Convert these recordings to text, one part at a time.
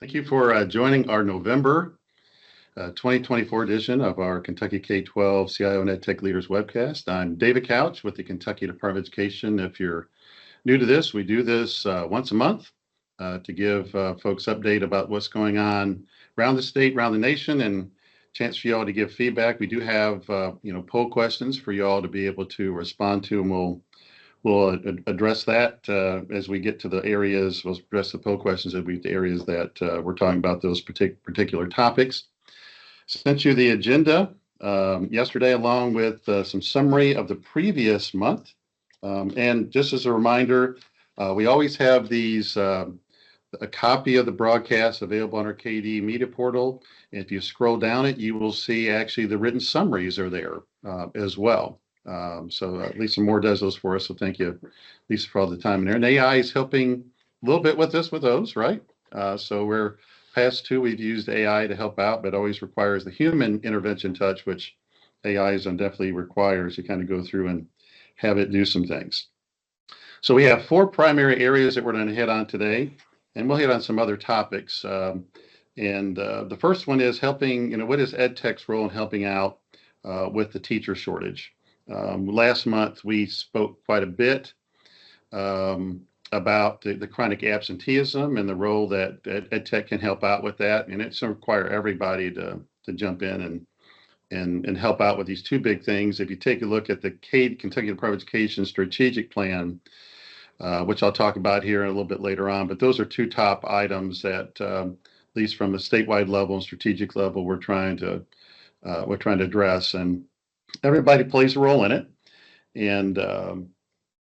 Thank you for joining our November 2024 edition of our Kentucky K-12 CIO and EdTech Leaders webcast. I'm David Couch with the Kentucky Department of Education. If you're new to this, we do this once a month to give folks update about what's going on around the state, around the nation, and chance for y'all to give feedback. We do have poll questions for y'all to be able to respond to, and we'll address that as we get to the areas. We'll address the poll questions as we get to areas that we're talking about those particular topics. Sent you the agenda yesterday along with some summary of the previous month. And just as a reminder, we always have these, a copy of the broadcast available on our KD media portal. And if you scroll down it, you will see actually the written summaries are there as well. So Lisa Moore does those for us. So thank you, Lisa, for all the time in there. And AI is helping a little bit with those, right? So we're past two, we've used AI to help out, but always requires the human intervention touch, which AI is definitely requires to kind of go through and have it do some things. So we have four primary areas that we're going to hit on today, and we'll hit on some other topics. The first one is helping, what is EdTech's role in helping out with the teacher shortage? Last month, we spoke quite a bit about the chronic absenteeism and the role that EdTech can help out with that. And it's going to require everybody to jump in and help out with these two big things. If you take a look at the Kentucky Department of Education strategic plan, which I'll talk about here a little bit later on, but those are two top items that, at least from a statewide level and strategic level, we're trying to address, and everybody plays a role in it. And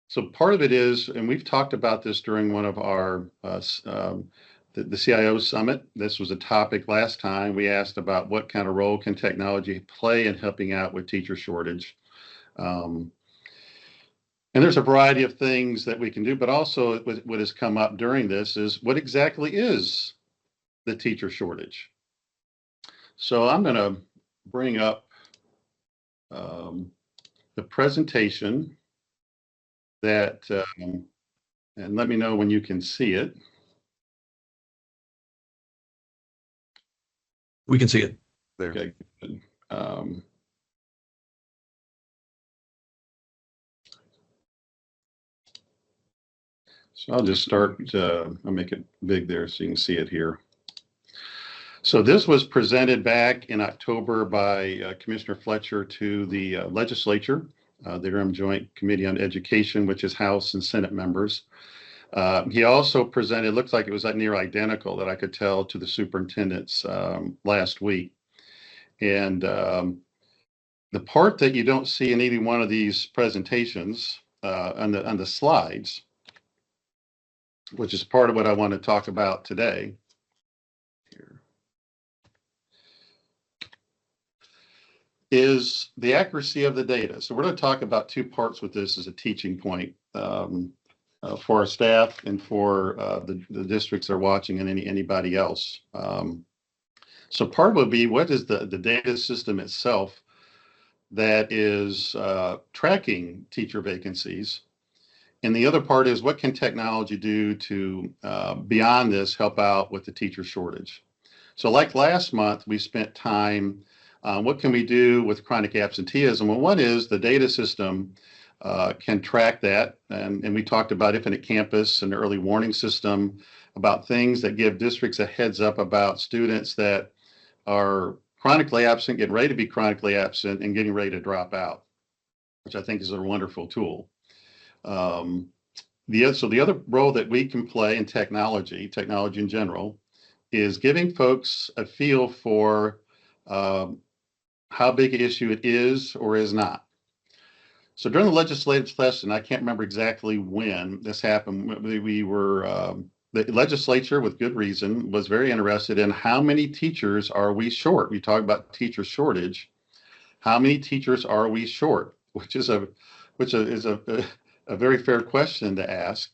so part of it is, and we've talked about this during one of our the CIO summit. This was a topic last time. We asked about what kind of role can technology play in helping out with teacher shortage. And there's a variety of things that we can do, but also what has come up during this is what exactly is the teacher shortage? So I'm going to bring up the presentation that, and let me know when you can see it. We can see it there. Okay, good. So I'll just start, I'll make it big there so you can see it here. So this was presented back in October by Commissioner Fletcher to the legislature, the Durham Joint Committee on Education, which is House and Senate members. He also presented, looks like it was near identical that I could tell, to the superintendents last week. And the part that you don't see in any one of these presentations on the slides, which is part of what I want to talk about today, is the accuracy of the data. So we're going to talk about two parts with this as a teaching point for our staff and for the districts that are watching and anybody else. So part would be, what is the data system itself that is tracking teacher vacancies? And the other part is, what can technology do to, beyond this, help out with the teacher shortage? So like last month, we spent time, what can we do with chronic absenteeism? Well, one is the data system can track that. And we talked about Infinite Campus, an early warning system, about things that give districts a heads up about students that are chronically absent, getting ready to be chronically absent, and getting ready to drop out, which I think is a wonderful tool. So the other role that we can play in technology in general, is giving folks a feel for how big an issue it is or is not. So during the legislative session, I can't remember exactly when this happened. We were, the legislature, with good reason, was very interested in how many teachers are we short. We talk about teacher shortage. How many teachers are we short? Which is a very fair question to ask.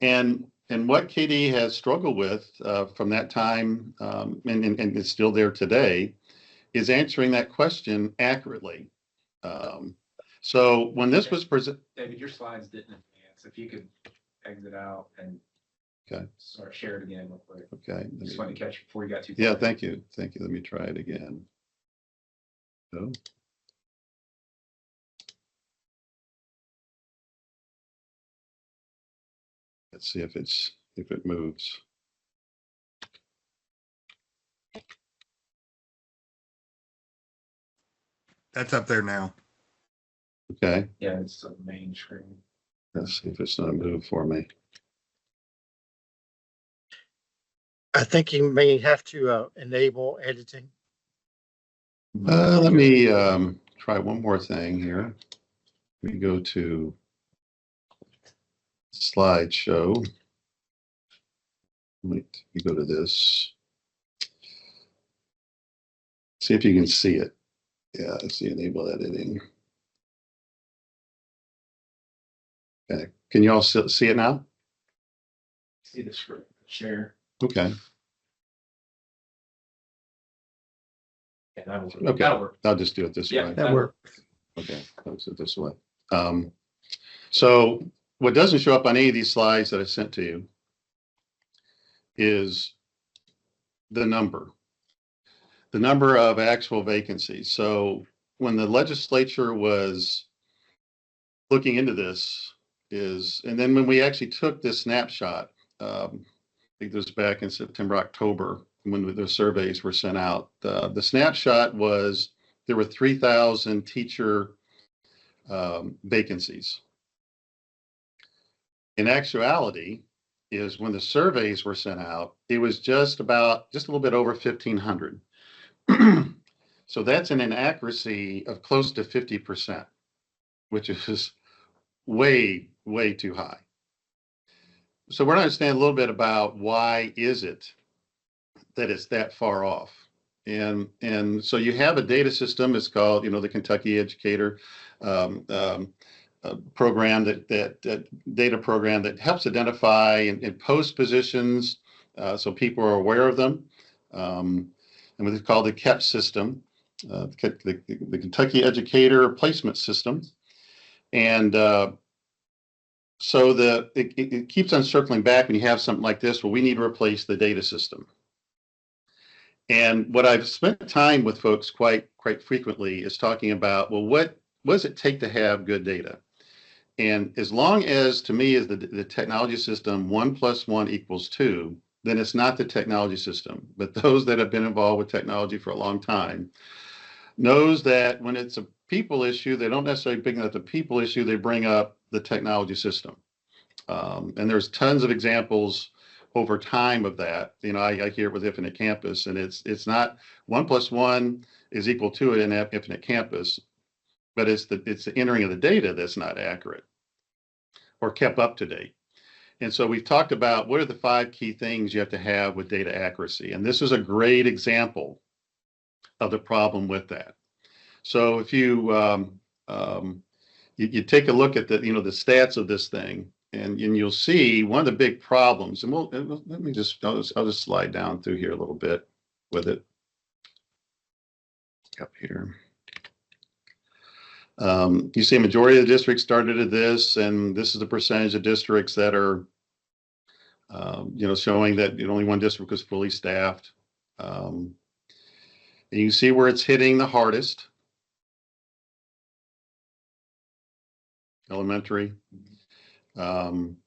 And what KD has struggled with from that time, and it's still there today, is answering that question accurately. So when this was presented, David, your slides didn't advance. If you could exit out and Okay. Sorry, share it again real quick. Okay. Just wanted to catch you before you got too far. Yeah, thank you. Thank you. Let me try it again. So. Let's see if it moves. That's up there now. Okay. Yeah, it's the main screen. Let's see if it's not moved for me. I think you may have to enable editing. Let me try one more thing here. We go to slideshow. Let me go to this. See if you can see it. Yeah, I see enable editing. Okay. Can you all see it now? See the screen. Share. Okay. Yeah, that'll work. Okay. That'll work. I'll just do it this Yeah, way. That works. Okay. I'll do it this way. So what doesn't show up on any of these slides that I sent to you is the number of actual vacancies. So when the legislature was looking into this and then when we actually took this snapshot, I think this was back in September, October, when the surveys were sent out, the snapshot was there were 3,000 teacher vacancies. In actuality, is when the surveys were sent out, it was just a little bit over 1,500. So that's an inaccuracy of close to 50%, which is way, way too high. So we're going to understand a little bit about why is it that it's that far off. And so you have a data system. It's called, the Kentucky Educator program that data program that helps identify and post positions so people are aware of them. And what it's called the KEP system, the Kentucky Educator Placement System. And so it keeps on circling back when you have something like this. Well, we need to replace the data system. And what I've spent time with folks quite frequently is talking about, well, what does it take to have good data? And as long as, to me, is the technology system 1 + 1 = 2, then it's not the technology system. But those that have been involved with technology for a long time knows that when it's a people issue, they don't necessarily bring up the people issue, they bring up the technology system. And there's tons of examples over time of that. I hear it with Infinite Campus, and it's not 1 + 1 = 2 in Infinite Campus, but it's the entering of the data that's not accurate or kept up to date. And so we've talked about what are the 5 key things you have to have with data accuracy. And this is a great example of the problem with that. So if you you take a look at the stats of this thing, and you'll see one of the big problems. And I'll just slide down through here a little bit with it up here. You see a majority of the districts started at this, and this is the percentage of districts that are, showing that only one district was fully staffed. And you can see where it's hitting the hardest. Elementary. Going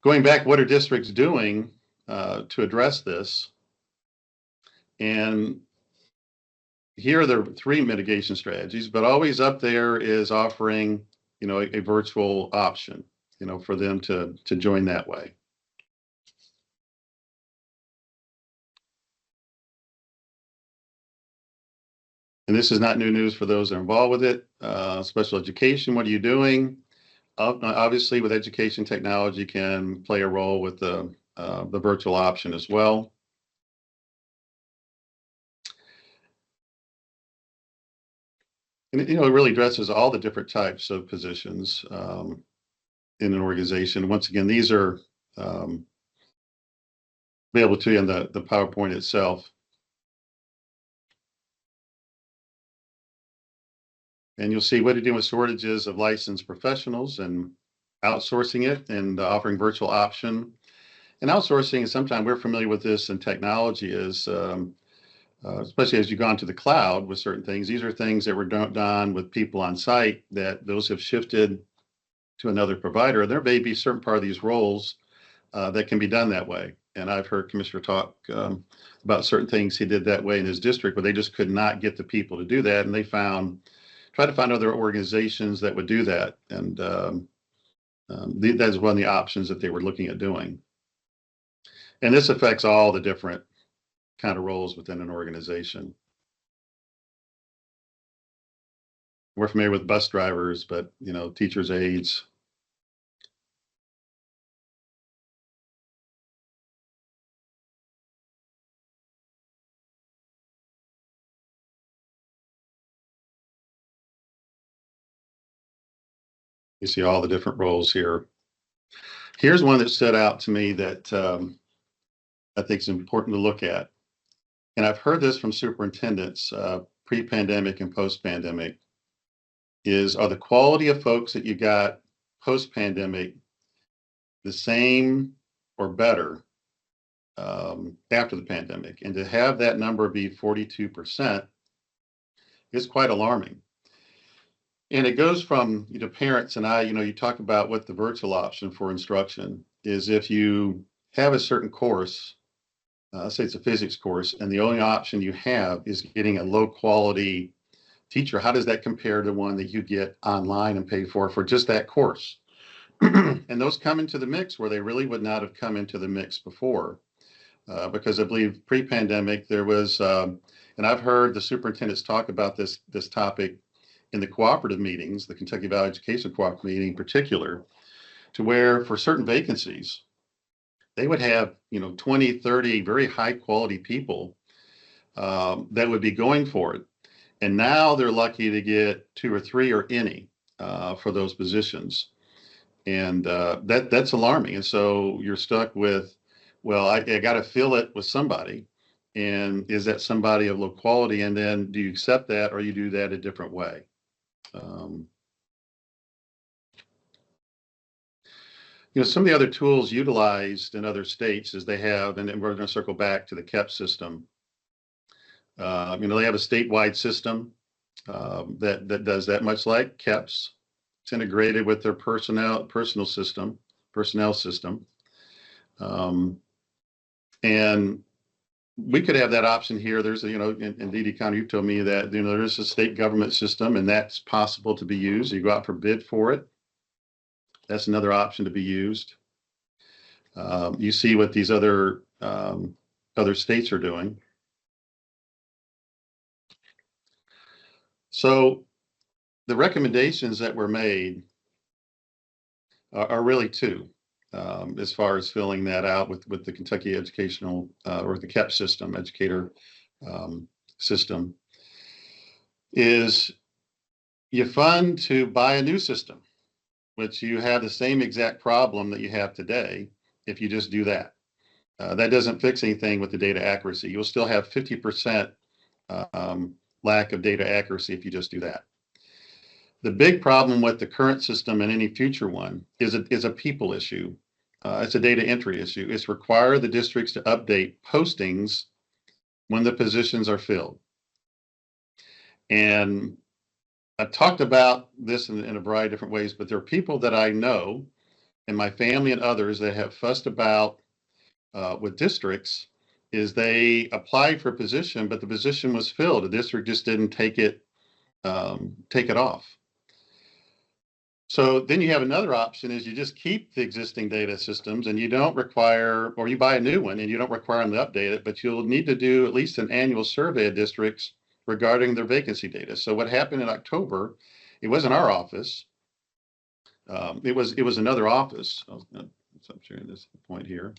back, what are districts doing to address this? And here are the 3 mitigation strategies, but always up there is offering, a virtual option, for them to join that way. And this is not new news for those that are involved with it. Special education, what are you doing? Obviously, with education, technology can play a role with the virtual option as well. And it really addresses all the different types of positions in an organization. Once again, these are available to you in the PowerPoint itself. And you'll see what to do with shortages of licensed professionals and outsourcing it and offering virtual option. And outsourcing, sometimes we're familiar with this in technology, is especially as you've gone to the cloud with certain things. These are things that were done with people on site, that those have shifted to another provider. There may be a certain part of these roles that can be done that way. And I've heard Commissioner talk about certain things he did that way in his district, but they just could not get the people to do that. And they tried to find other organizations that would do that. And that's one of the options that they were looking at doing. And this affects all the different kind of roles within an organization. We're familiar with bus drivers, but teachers' aides. You see all the different roles here. Here's one that stood out to me that I think is important to look at. And I've heard this from superintendents pre-pandemic and post-pandemic, are the quality of folks that you got post-pandemic the same or better after the pandemic? And to have that number be 42% is quite alarming. And it goes from parents and I, you talk about what the virtual option for instruction is. If you have a certain course, let's say it's a physics course, and the only option you have is getting a low quality teacher, how does that compare to one that you get online and pay for just that course? And those come into the mix where they really would not have come into the mix before. Because I believe pre-pandemic there was, and I've heard the superintendents talk about this topic in the cooperative meetings, the Kentucky Valley Education Cooperative meeting in particular, to where for certain vacancies, they would have 20, 30 very high quality people that would be going for it. And now they're lucky to get 2 or 3 or any for those positions. And that's alarming. And so you're stuck with, well, I got to fill it with somebody. And is that somebody of low quality? And then do you accept that, or you do that a different way? Some of the other tools utilized in other states is they have, and we're going to circle back to the KEP system. They have a statewide system that does that, much like KEP's. It's integrated with their personnel system. And we could have that option here. There's in Dee County, you told me that, there's a state government system, and that's possible to be used. You go out for bid for it. That's another option to be used. You see what these other states are doing. So the recommendations that were made are really two, as far as filling that out with the Kentucky Educational or the KEP system, educator system, is you fund to buy a new system, which you have the same exact problem that you have today if you just do that. That doesn't fix anything with the data accuracy. You'll still have 50% lack of data accuracy if you just do that. The big problem with the current system and any future one is a people issue. It's a data entry issue. It's require the districts to update postings when the positions are filled. And I've talked about this in a variety of different ways, but there are people that I know and my family and others that have fussed about with districts is they applied for a position, but the position was filled. The district just didn't take it off. So then you have another option is you just keep the existing data systems and you don't require, or you buy a new one and you don't require them to update it, but you'll need to do at least an annual survey of districts regarding their vacancy data. So what happened in October, it wasn't our office. It was another office. I'm sharing this point here.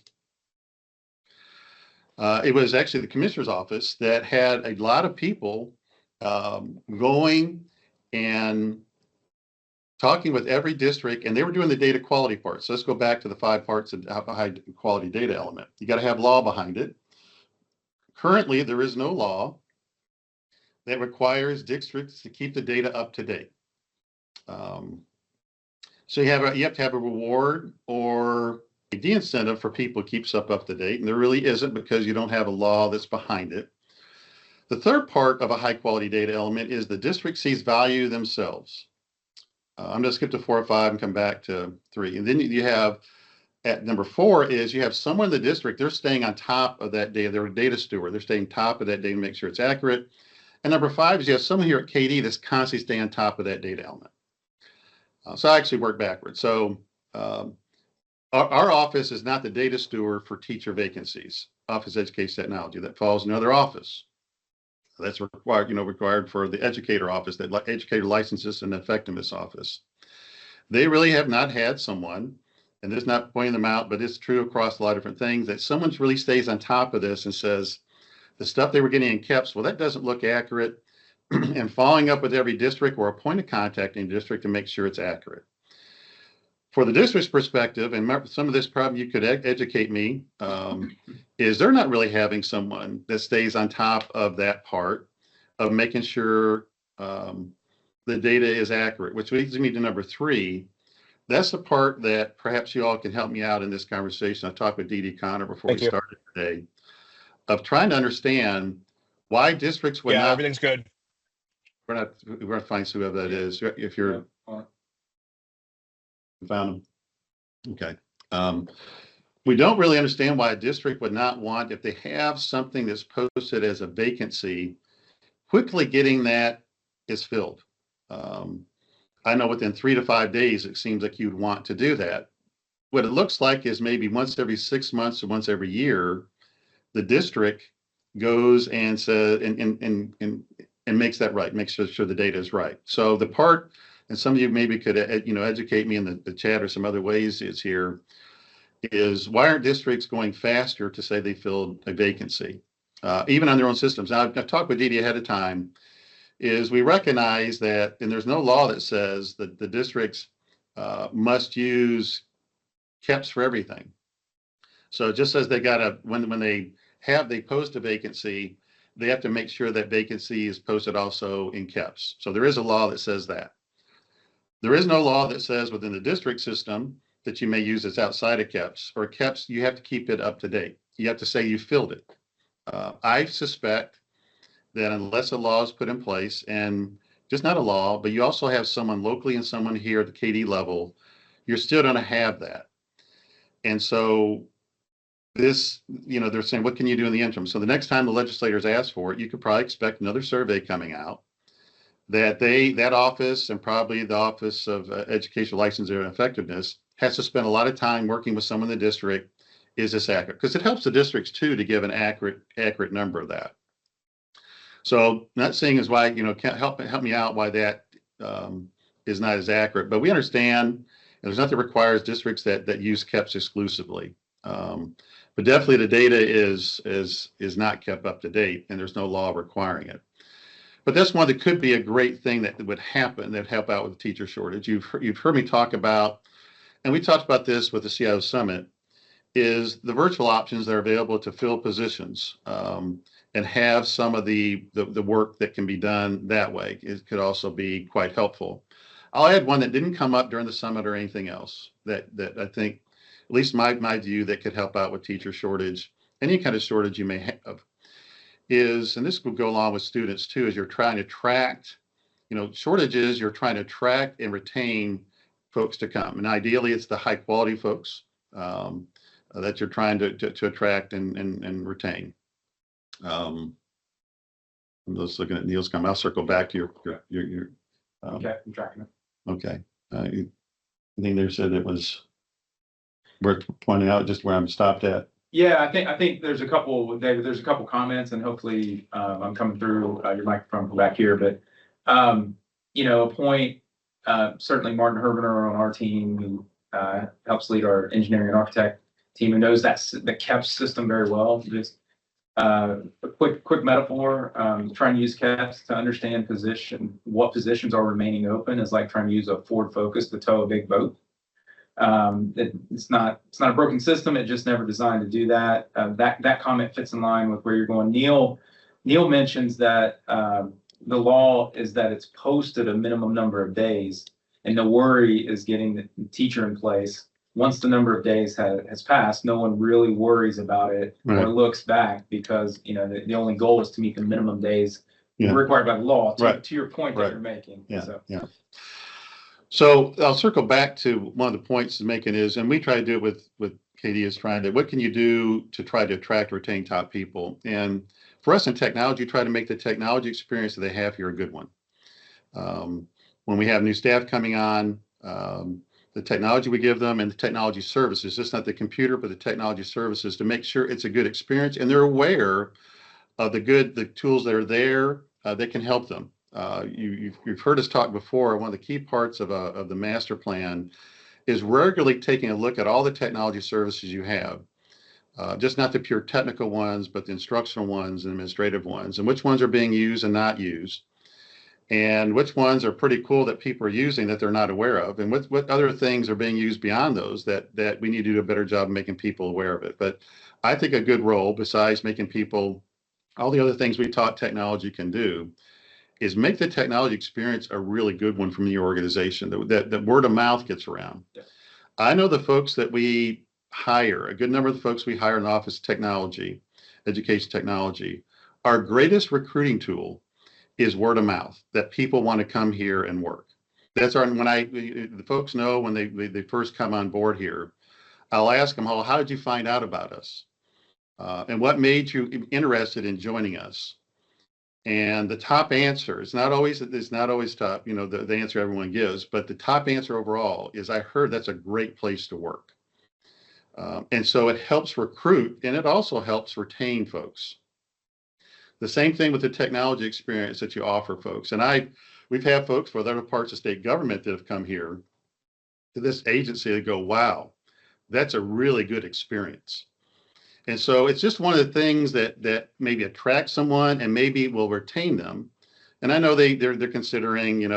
It was actually the commissioner's office that had a lot of people going and talking with every district, and they were doing the data quality part. So let's go back to the 5 parts of high quality data element. You got to have law behind it. Currently, there is no law that requires districts to keep the data up to date. So you have to have a reward or de-incentive for people to keep stuff up to date, and there really isn't because you don't have a law that's behind it. The third part of a high quality data element is the district sees value themselves. I'm going to skip to 4 or 5 and come back to 3. And then you have at number 4 is you have someone in the district, they're staying on top of that data. They're a data steward. They're staying top of that data to make sure it's accurate. And number 5 is you have someone here at KD that's constantly staying on top of that data element. So I actually work backwards. So our office is not the data steward for teacher vacancies, Office of Education Technology. That falls in another office. That's required, required for the educator office, that educator licenses and effectiveness office. They really have not had someone, and this is not pointing them out, but it's true across a lot of different things, that someone really stays on top of this and says, the stuff they were getting in KEPS, well, that doesn't look accurate, and following up with every district or a point of contact in district to make sure it's accurate. For the district's perspective, and some of this problem you could educate me, is they're not really having someone that stays on top of that part of making sure the data is accurate, which leads me to number 3. That's the part that perhaps you all can help me out in this conversation. I talked with Dee Dee Connor before we started today, of trying to understand why districts would not. Everything's good. We're going to find whoever that is. If you're found them. Okay. We don't really understand why a district would not want, if they have something that's posted as a vacancy, quickly getting that is filled. I know within 3 to 5 days, it seems like you'd want to do that. What it looks like is maybe once every 6 months or once every year, the district goes and says and makes that right, makes sure the data is right. So the part, and some of you maybe could educate me in the chat or some other ways is why aren't districts going faster to say they filled a vacancy, even on their own systems? Now, I've talked with Dee Dee ahead of time, is we recognize that, and there's no law that says that the districts must use KEPS for everything. So it just says they got to, when they post a vacancy, they have to make sure that vacancy is posted also in KEPS. So there is a law that says that. There is no law that says within the district system that you may use this outside of KEPS, or KEPS, you have to keep it up to date. You have to say you filled it. I suspect that unless a law is put in place, and just not a law, but you also have someone locally and someone here at the KD level, you're still going to have that. And so this, they're saying, what can you do in the interim? So the next time the legislators ask for it, you could probably expect another survey coming out that office, and probably the Office of Educational Licensure and Effectiveness, has to spend a lot of time working with someone in the district. Is this accurate? Because it helps the districts too to give an accurate number of that. So not saying is why, help me out why that is not as accurate, but we understand there's nothing that requires districts that use KEPS exclusively. But definitely the data is not kept up to date, and there's no law requiring it. But that's one that could be a great thing that would happen, that help out with the teacher shortage. You've heard me talk about, and we talked about this with the CIO Summit, is the virtual options that are available to fill positions and have some of the work that can be done that way. It could also be quite helpful. I'll add one that didn't come up during the summit or anything else that I think, at least my view, that could help out with teacher shortage, any kind of shortage you may have, is, and this will go along with students too, is you're trying to attract, shortages, you're trying to attract and retain folks to come. And ideally, it's the high quality folks that you're trying to attract and retain. I'm just looking at Neil's comment. I'll circle back to your Okay, I'm tracking it. okay. I think they said it was worth pointing out just where I'm stopped at. Yeah, I think there's a couple, David, there's a couple comments, and hopefully I'm coming through your microphone from back here, but a point, certainly Martin Herbener on our team, who helps lead our engineering and architect team, who knows the KEPS system very well. Just a quick metaphor, trying to use KEPS to understand what positions are remaining open is like trying to use a Ford Focus to tow a big boat. It's not a broken system. It's just never designed to do that. That comment fits in line with where you're going. Neil mentions that the law is that it's posted a minimum number of days, and the worry is getting the teacher in place once the number of days has passed, no one really worries about it Right. or looks back because, the only goal is to meet the minimum days Yeah. required by the law, Right. to your point Right. that you're making. Yeah. So. Yeah. So I'll circle back to one of the points he's making is, and we try to do it with Katie, is trying to, what can you do to try to attract, retain top people? And for us in technology, try to make the technology experience that they have here a good one. When we have new staff coming on, the technology we give them and the technology services, just not the computer, but the technology services, to make sure it's a good experience and they're aware of the tools that are there that can help them. You've heard us talk before. One of the key parts of the master plan is regularly taking a look at all the technology services you have, just not the pure technical ones, but the instructional ones and administrative ones, and which ones are being used and not used, and which ones are pretty cool that people are using that they're not aware of, and what other things are being used beyond those that we need to do a better job of making people aware of it. But I think a good role, besides making people, all the other things we taught technology can do, is make the technology experience a really good one from the organization, that word of mouth gets around. Yeah. I know the folks that we hire, a good number of the folks we hire in the office of technology, education technology, our greatest recruiting tool is word of mouth, that people want to come here and work. That's the folks know when they first come on board here, I'll ask them, how did you find out about us? And what made you interested in joining us? And the top answer, it's not always top, the answer everyone gives, but the top answer overall is, I heard that's a great place to work. And so it helps recruit, and it also helps retain folks. The same thing with the technology experience that you offer folks. And we've had folks from other parts of state government that have come here to this agency that go, wow, that's a really good experience. And so it's just one of the things that maybe attracts someone and maybe will retain them. And I know they're considering,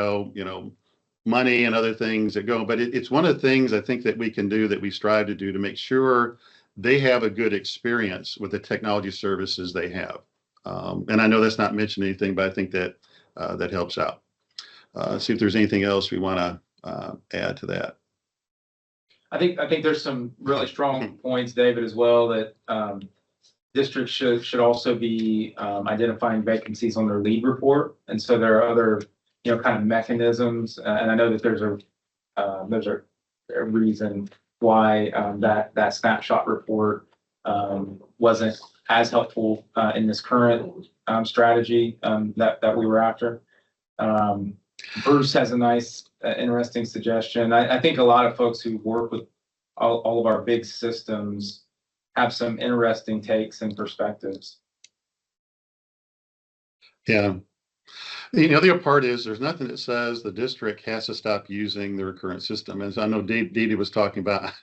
money and other things that go, but it's one of the things I think that we can do, that we strive to do, to make sure they have a good experience with the technology services they have. And I know that's not mentioned anything, but I think that that helps out. See if there's anything else we want to add to that. I think there's some really strong points, David, as well, that districts should also be identifying vacancies on their lead report. And so there are other, kind of mechanisms. And I know that there's a reason why that snapshot report wasn't as helpful in this current strategy that we were after. Bruce has a nice, interesting suggestion. I think a lot of folks who work with all of our big systems have some interesting takes and perspectives. Yeah. The other part is, there's nothing that says the district has to stop using their current system. As I know Dee was talking about,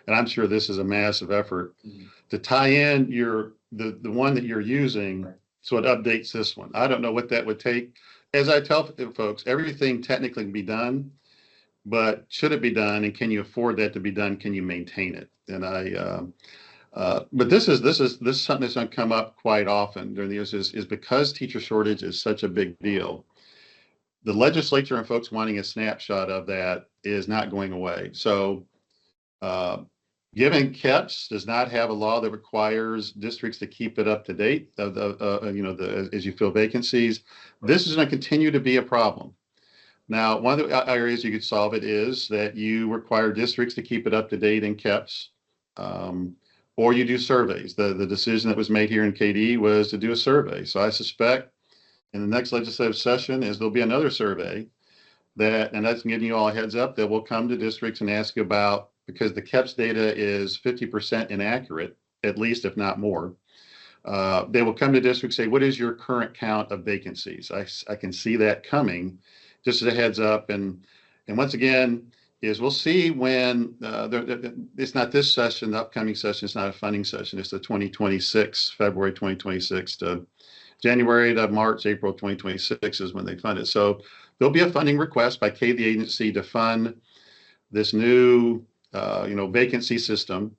and I'm sure this is a massive effort to tie in the one that you're using, right, so it updates this one. I don't know what that would take. As I tell folks, everything technically can be done, but should it be done, and can you afford that to be done? Can you maintain it? And but this is something that's going to come up quite often during the years, is because teacher shortage is such a big deal. The legislature and folks wanting a snapshot of that is not going away. So, given KEPS does not have a law that requires districts to keep it up to date, as you fill vacancies, this is going to continue to be a problem. Now, one of the areas you could solve it is that you require districts to keep it up to date in KEPS, or you do surveys. The decision that was made here in KD was to do a survey. So I suspect in the next legislative session there'll be another survey and that's giving you all a heads up, that will come to districts and ask you about, because the KEPS data is 50% inaccurate, at least, if not more. They will come to districts, say, what is your current count of vacancies? I can see that coming, just as a heads up. And once again, we'll see when it's not this session, the upcoming session, it's not a funding session, it's the 2026, February 2026 to January to March, April 2026 is when they fund it. So there'll be a funding request by the agency to fund this new vacancy system.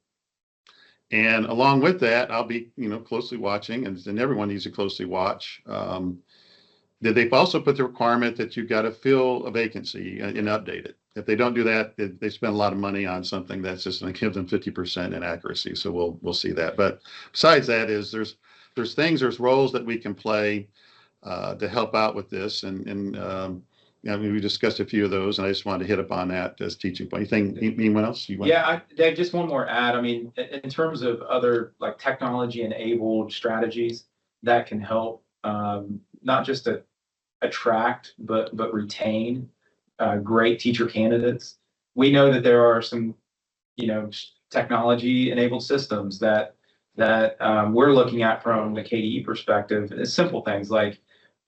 And along with that, I'll be, closely watching, and everyone needs to closely watch. They've also put the requirement that you've got to fill a vacancy and update it. If they don't do that, they spend a lot of money on something that's just going to give them 50% inaccuracy. So we'll see that. But besides that, there's roles that we can play to help out with this, and I mean, we discussed a few of those, and I just wanted to hit upon that as teaching point. Anyone else? Yeah, Dave, just one more add. I mean, in terms of other like technology enabled strategies that can help not just to attract but retain great teacher candidates. We know that there are some, technology enabled systems that we're looking at from the KDE perspective. It's simple things like,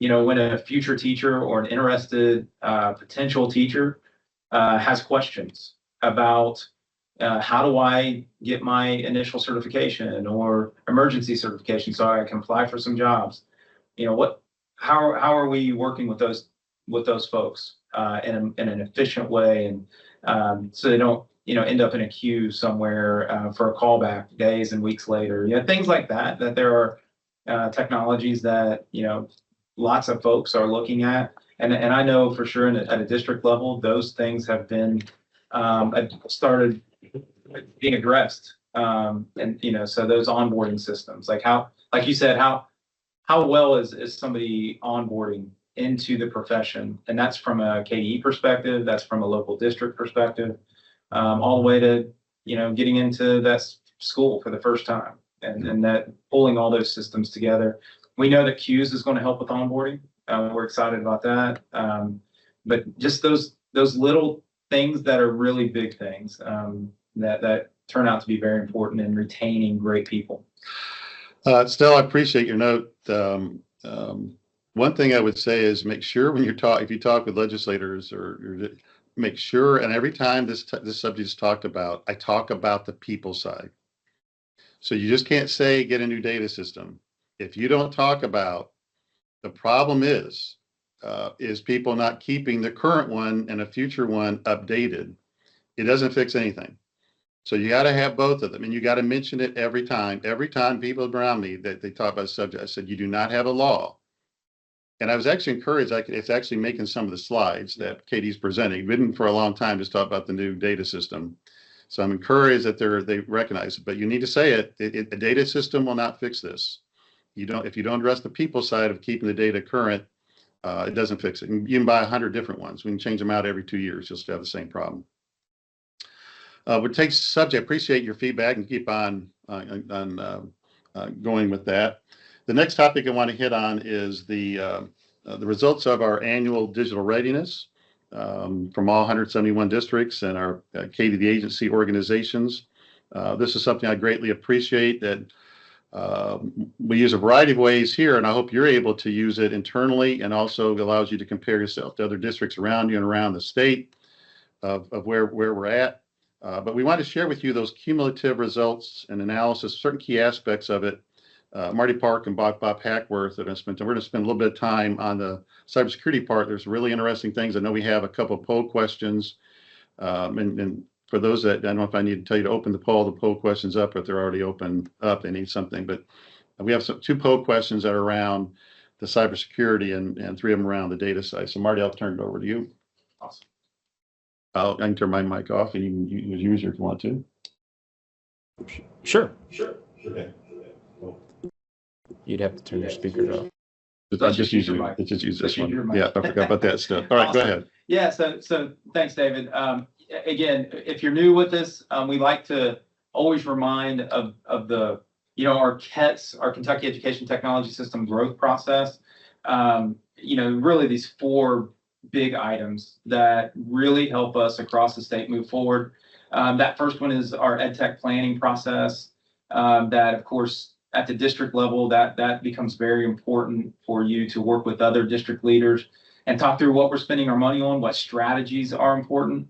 when a future teacher or an interested potential teacher has questions about how do I get my initial certification or emergency certification so I can apply for some jobs, how are we working with those folks in an efficient way, and so they don't end up in a queue somewhere for a callback days and weeks later. Things like that there are technologies that lots of folks are looking at, and I know for sure at a district level those things have been started being addressed, and so those onboarding systems, like you said, how well is somebody onboarding into the profession, and that's from a KDE perspective, that's from a local district perspective, all the way to getting into that school for the first time, and that pulling all those systems together. We know that Q's is going to help with onboarding. We're excited about that, but just those little things that are really big things that turn out to be very important in retaining great people. Still, I appreciate your note. One thing I would say is make sure when if you talk with legislators or make sure, and every time this subject is talked about, I talk about the people side. So you just can't say get a new data system if you don't talk about the problem is people not keeping the current one and a future one updated. It doesn't fix anything. So you got to have both of them, and you got to mention it every time. Every time people around me that they talk about a subject, I said, you do not have a law. And I was actually encouraged. It's actually making some of the slides that Katie's presenting. Been for a long time just talk about the new data system. So I'm encouraged that they recognize it, but you need to say it. A data system will not fix this. If you don't address the people side of keeping the data current, it doesn't fix it. And you can buy 100 different ones. We can change them out every 2 years. You'll still have the same problem. We'll take subject. Appreciate your feedback and keep on going with that. The next topic I want to hit on is the results of our annual digital readiness from all 171 districts and our Katie the agency organizations. This is something I greatly appreciate that we use a variety of ways here, and I hope you're able to use it internally, and also allows you to compare yourself to other districts around you and around the state of where we're at. But we want to share with you those cumulative results and analysis, certain key aspects of it. Marty Park and Bob Hackworth are going to spend. We're going to spend a little bit of time on the cybersecurity part. There's really interesting things. I know we have a couple of poll questions, and for those that I don't know if I need to tell you to open the poll questions up, if they're already open up, they need something. But we have two poll questions that are around the cybersecurity and 3 of them around the data side. So Marty, I'll turn it over to you. Awesome. I can turn my mic off, and you can use it if you want to. Sure. Okay. You'd have to turn your speakers off. Just use your mic. Just use this one. Yeah, I forgot about that stuff. All right, Awesome. Go ahead. Yeah, so thanks, David. Again, if you're new with this, we like to always remind of the, our KETS, our Kentucky Education Technology System growth process. Really these 4 big items that really help us across the state move forward. That first one is our EdTech planning process. That, of course, at the district level, that becomes very important for you to work with other district leaders and talk through what we're spending our money on, what strategies are important.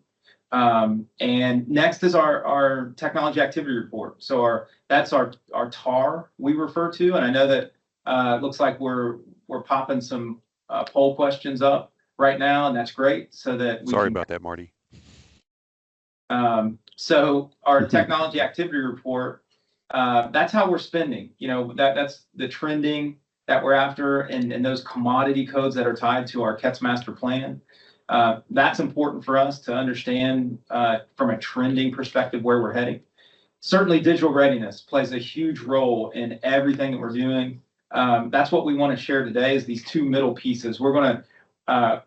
And next is our technology activity report. So that's our TAR we refer to, and I know that it looks like we're popping some poll questions up right now, and that's great. So that Sorry about that, Marty. So our technology activity report, that's how we're spending. That's the trending that we're after, and those commodity codes that are tied to our KETS master plan. That's important for us to understand from a trending perspective where we're heading. Certainly, digital readiness plays a huge role in everything that we're doing. That's what we want to share today is these two middle pieces. We're going to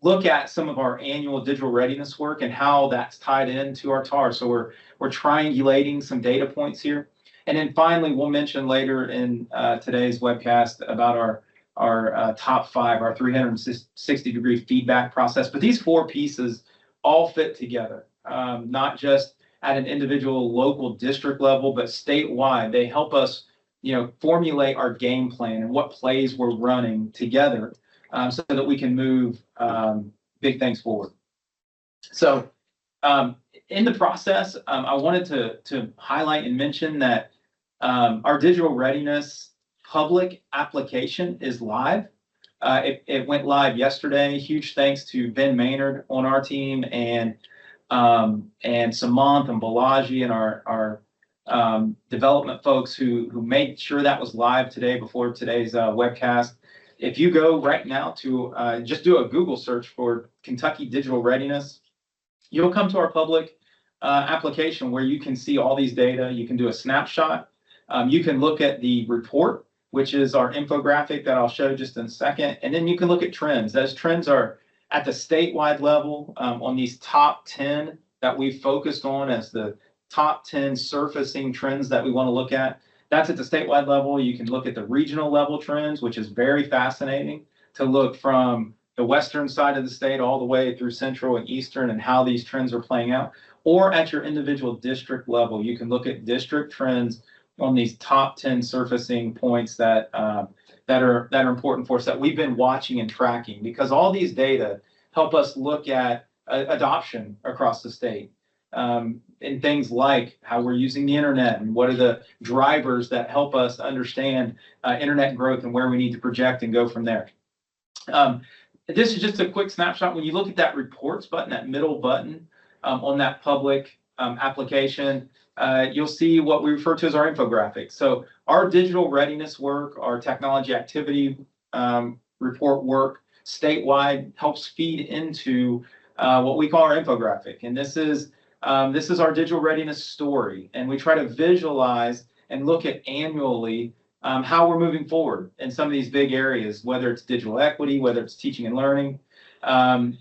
look at some of our annual digital readiness work and how that's tied into our TAR. So we're triangulating some data points here. And then finally, we'll mention later in today's webcast about our top 5, our 360-degree feedback process. But these 4 pieces all fit together, not just at an individual local district level, but statewide. They help us, formulate our game plan and what plays we're running together so that we can move big things forward. So in the process, I wanted to highlight and mention that our digital readiness public application is live. It went live yesterday. Huge thanks to Ben Maynard on our team and Samant and Balaji and our development folks who made sure that was live today before today's webcast. If you go right now to just do a Google search for Kentucky Digital Readiness, you'll come to our public application where you can see all these data. You can do a snapshot. You can look at the report, which is our infographic that I'll show just in a second. And then you can look at trends. Those trends are at the statewide level on these top 10 that we've focused on as the top 10 surfacing trends that we want to look at. That's at the statewide level. You can look at the regional level trends, which is very fascinating to look from the western side of the state all the way through central and eastern and how these trends are playing out. Or at your individual district level, you can look at district trends on these top 10 surfacing points that are important for us that we've been watching and tracking, because all these data help us look at adoption across the state in things like how we're using the internet and what are the drivers that help us understand internet growth and where we need to project and go from there. This is just a quick snapshot. When you look at that reports button, that middle button on that public application, you'll see what we refer to as our infographic. So our digital readiness work, our technology activity report work statewide helps feed into what we call our infographic. And this is our digital readiness story. And we try to visualize and look at annually how we're moving forward in some of these big areas, whether it's digital equity, whether it's teaching and learning. And,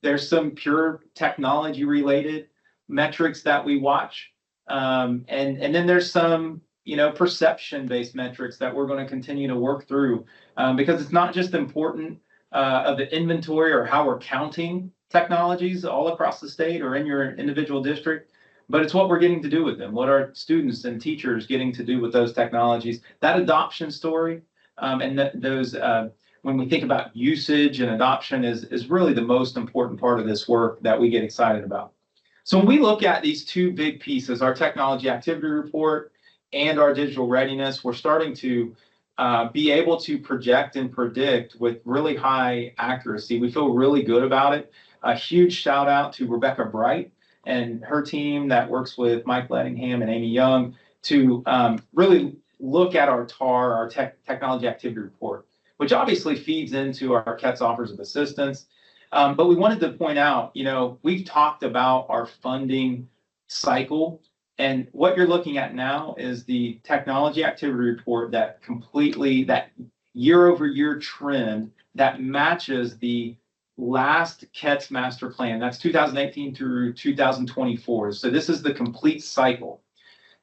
there's some pure technology related metrics that we watch. And then there's some, perception based metrics that we're going to continue to work through because it's not just important of the inventory or how we're counting technologies all across the state or in your individual district, but it's what we're getting to do with them. What are students and teachers getting to do with those technologies? That adoption story and those when we think about usage and adoption is really the most important part of this work that we get excited about. So when we look at these two big pieces, our technology activity report and our digital readiness, we're starting to be able to project and predict with really high accuracy. We feel really good about it. A huge shout out to Rebecca Bright and her team that works with Mike Lettingham and Amy Young to really look at our TAR, our technology activity report, which obviously feeds into our KETS offers of assistance. But we wanted to point out, we've talked about our funding cycle, and what you're looking at now is the technology activity report that year-over-year trend that matches the last KETS master plan. That's 2018 through 2024. So this is the complete cycle.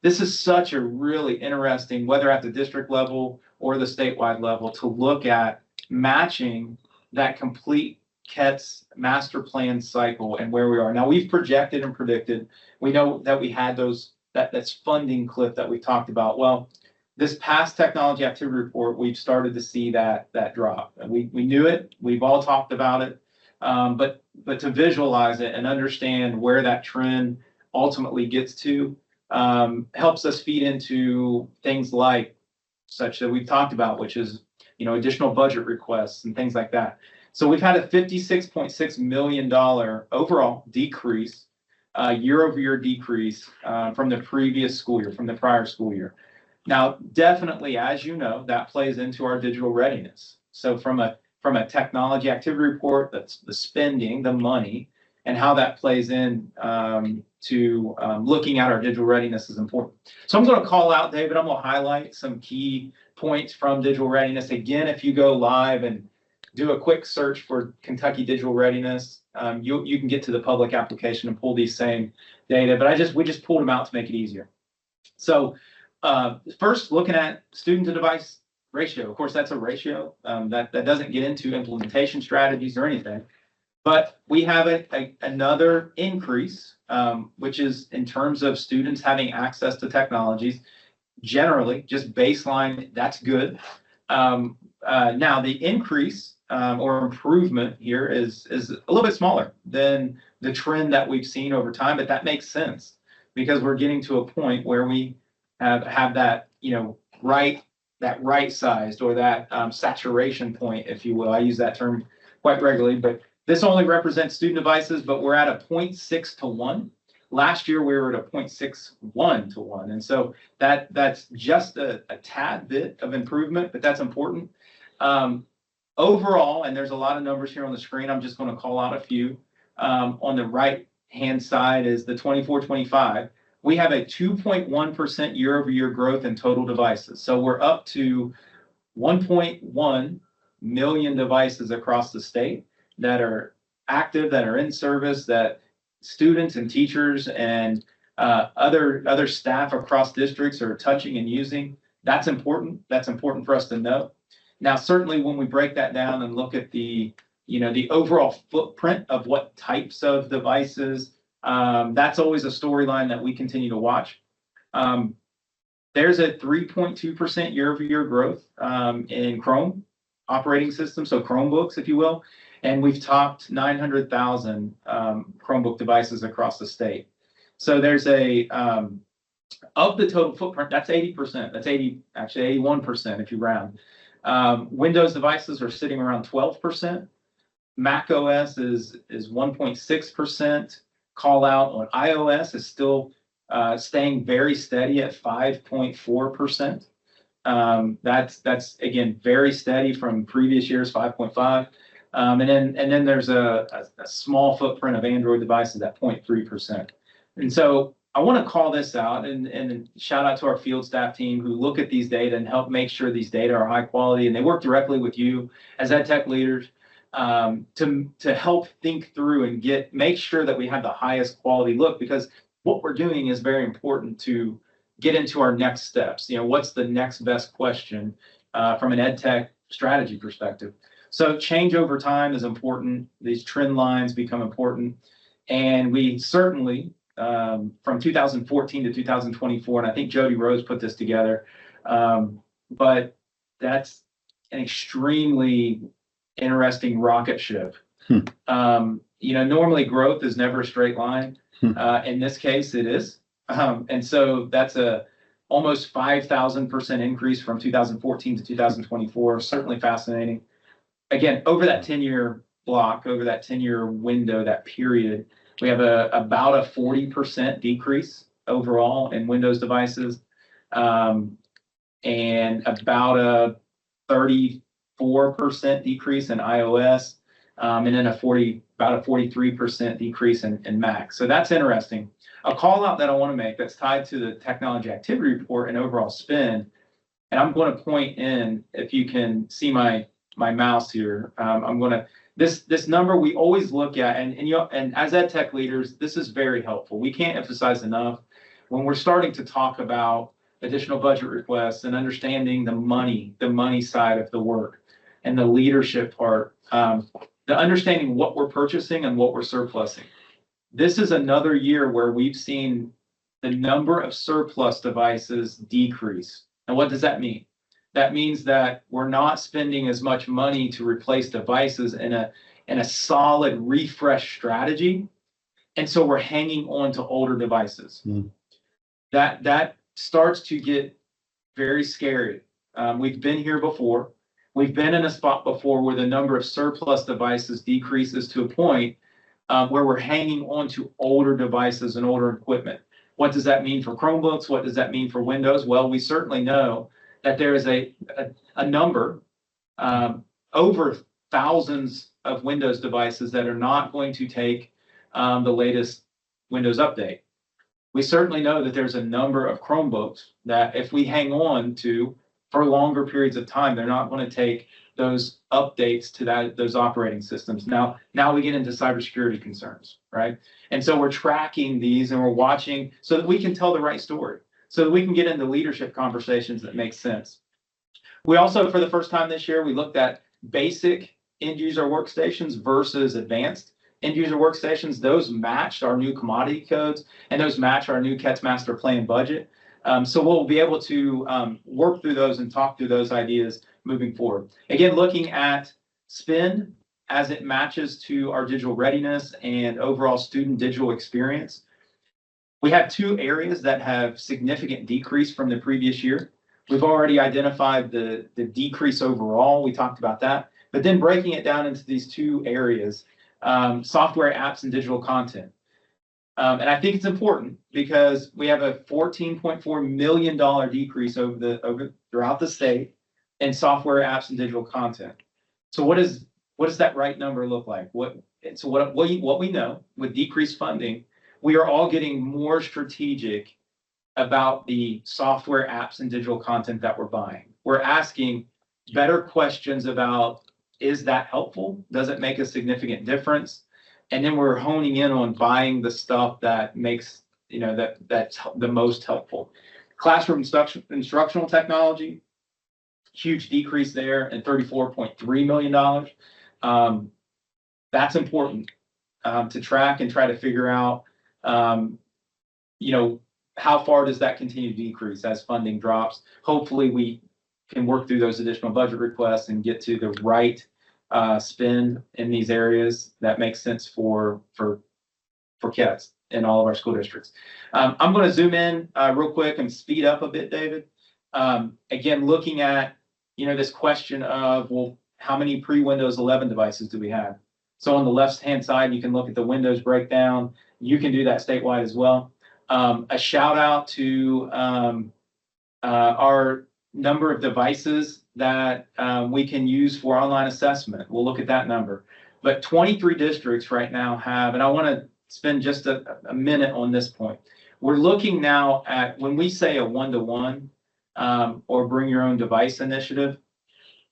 This is such a really interesting, whether at the district level or the statewide level, to look at matching that complete KETS master plan cycle and where we are. Now we've projected and predicted. We know that we had that's funding cliff that we talked about. Well, this past technology activity report, we've started to see that drop. And we knew it. We've all talked about it. But to visualize it and understand where that trend ultimately gets to helps us feed into things like such that we've talked about, which is additional budget requests and things like that. So we've had a $56.6 million overall decrease, year-over-year decrease from the previous school year, from the prior school year. Now, definitely, as you know, that plays into our digital readiness. So from a from a technology activity report, that's the spending, the money, and how that plays in to looking at our digital readiness is important. So I'm going to call out, David, I'm going to highlight some key points from digital readiness. Again, if you go live and do a quick search for Kentucky digital readiness, you can get to the public application and pull these same data, but we just pulled them out to make it easier. So first, looking at student to device ratio. Of course, that's a ratio that doesn't get into implementation strategies or anything. But we have another increase, which is in terms of students having access to technologies. Generally, just baseline, that's good. Now, the increase or improvement here is a little bit smaller than the trend that we've seen over time, but that makes sense because we're getting to a point where we have that, right sized or that saturation point, if you will. I use that term quite regularly, but this only represents student devices, but we're at a 0.6 to 1. Last year, we were at a 0.61 to 1. And so that's just a tad bit of improvement, but that's important. Overall, and there's a lot of numbers here on the screen, I'm just going to call out a few. On the right-hand side is the 24-25. We have a 2.1% year-over-year growth in total devices. So we're up to 1.1 million devices across the state that are active, that are in service, that students and teachers and other staff across districts are touching and using. That's important. That's important for us to know. Now, certainly when we break that down and look at the overall footprint of what types of devices, that's always a storyline that we continue to watch. There's a 3.2% year-over-year growth in Chrome operating systems, so Chromebooks, if you will. And we've topped 900,000 Chromebook devices across the state. So there's of the total footprint, that's 80%. That's 81% if you round. Windows devices are sitting around 12%. Mac OS is 1.6%. Call out on iOS is still staying very steady at 5.4%. That's again very steady from previous years, 5.5. And then there's a small footprint of Android devices at 0.3%. And so I want to call this out and shout out to our field staff team who look at these data and help make sure these data are high quality, and they work directly with you as EdTech leaders to help think through and make sure that we have the highest quality look, because what we're doing is very important to get into our next steps. What's the next best question from an EdTech strategy perspective? So change over time is important. These trend lines become important. And we certainly, from 2014 to 2024, and I think Jody Rose put this together, but that's an extremely interesting rocket ship. Normally growth is never a straight line. In this case, it is. And so that's almost 5,000% increase from 2014 to 2024. Certainly fascinating. Again, over that 10-year block, over that 10-year window, that period, we have about a 40% decrease overall in Windows devices, and about a 34% decrease in iOS, and then about a 43% decrease in Mac. So that's interesting. A call out that I want to make that's tied to the technology activity report and overall spend, and I'm going to point in, if you can see my mouse here, I'm going to, this number we always look at, and as EdTech leaders, this is very helpful. We can't emphasize enough when we're starting to talk about additional budget requests and understanding the money side of the work and the leadership part, the understanding what we're purchasing and what we're surplusing. This is another year where we've seen the number of surplus devices decrease. And what does that mean? That means that we're not spending as much money to replace devices in a solid refresh strategy. And so we're hanging on to older devices. That starts to get very scary. We've been here before. We've been in a spot before where the number of surplus devices decreases to a point where we're hanging on to older devices and older equipment. What does that mean for Chromebooks? What does that mean for Windows? Well, we certainly know that there is a number over thousands of Windows devices that are not going to take the latest Windows update. We certainly know that there's a number of Chromebooks that if we hang on to for longer periods of time, they're not going to take those updates to those operating systems. Now we get into cybersecurity concerns, right? And so we're tracking these and we're watching so that we can tell the right story, so that we can get into leadership conversations that make sense. We also, for the first time this year, we looked at basic end user workstations versus advanced end user workstations. Those matched our new commodity codes and those match our new CETS master plan budget. So we'll be able to work through those and talk through those ideas moving forward. Again, looking at spend as it matches to our digital readiness and overall student digital experience. We have two areas that have significant decrease from the previous year. We've already identified the decrease overall. We talked about that. But then breaking it down into these two areas, software, apps, and digital content. And I think it's important because we have a $14.4 million decrease throughout the state in software, apps, and digital content. So what does that right number look like? What we know with decreased funding, we are all getting more strategic about the software, apps, and digital content that we're buying. We're asking better questions about, is that helpful? Does it make a significant difference? And then we're honing in on buying the stuff that makes, that's the most helpful. Classroom instructional technology, huge decrease there and $34.3 million. That's important to track and try to figure out, how far does that continue to decrease as funding drops? Hopefully we can work through those additional budget requests and get to the right spend in these areas that makes sense for CETS in all of our school districts. I'm going to zoom in real quick and speed up a bit, David. Again, looking at, this question of, well, how many pre-Windows 11 devices do we have? So on the left-hand side, you can look at the Windows breakdown. You can do that statewide as well. A shout out to our number of devices that we can use for online assessment. We'll look at that number. But 23 districts right now have, and I want to spend just a minute on this point. We're looking now at, when we say a one-to-one or bring your own device initiative,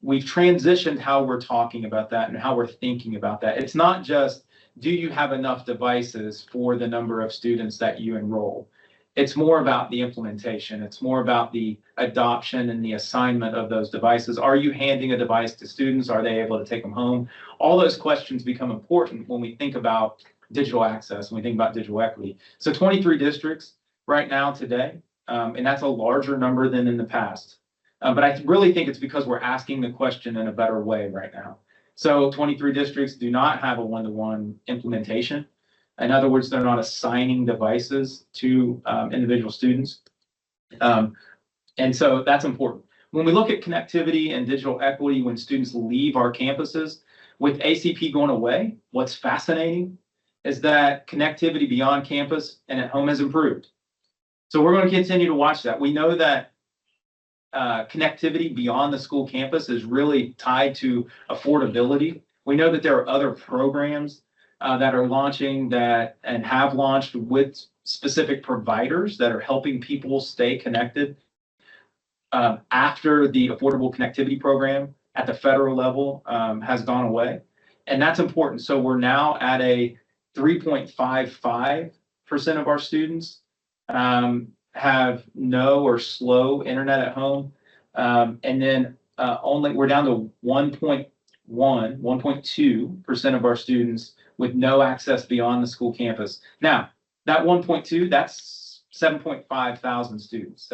we've transitioned how we're talking about that and how we're thinking about that. It's not just, do you have enough devices for the number of students that you enroll? It's more about the implementation. It's more about the adoption and the assignment of those devices. Are you handing a device to students? Are they able to take them home? All those questions become important when we think about digital access, when we think about digital equity. So 23 districts right now today, and that's a larger number than in the past. But I really think it's because we're asking the question in a better way right now. So 23 districts do not have a one-to-one implementation. In other words, they're not assigning devices to individual students. And so that's important. When we look at connectivity and digital equity, when students leave our campuses, with ACP going away, what's fascinating is that connectivity beyond campus and at home has improved. So we're going to continue to watch that. We know that connectivity beyond the school campus is really tied to affordability. We know that there are other programs that are launching and have launched with specific providers that are helping people stay connected after the Affordable Connectivity Program at the federal level has gone away. And that's important. So we're now at a 3.55% of our students have no or slow internet at home. And then we're down to 1.2% of our students with no access beyond the school campus. Now, that 1.2, that's 7.5 thousand students.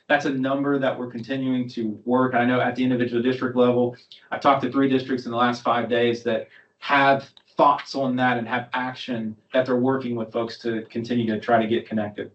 That's a number that we're continuing to work. I know at the individual district level, I've talked to 3 districts in the last 5 days that have thoughts on that and have action that they're working with folks to continue to try to get connected.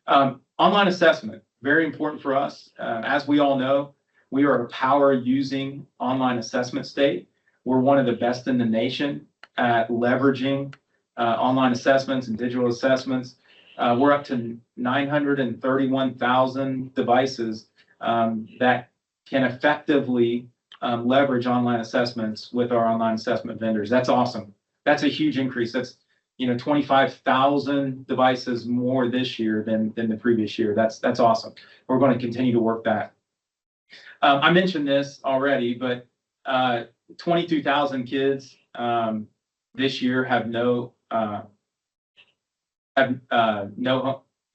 Online assessment, very important for us. As we all know, we are a power using online assessment state. We're one of the best in the nation at leveraging online assessments and digital assessments. We're up to 931,000 devices that can effectively leverage online assessments with our online assessment vendors. That's awesome. That's a huge increase. That's 25,000 devices more this year than the previous year. That's awesome. We're going to continue to work that. I mentioned this already, but 22,000 kids this year have no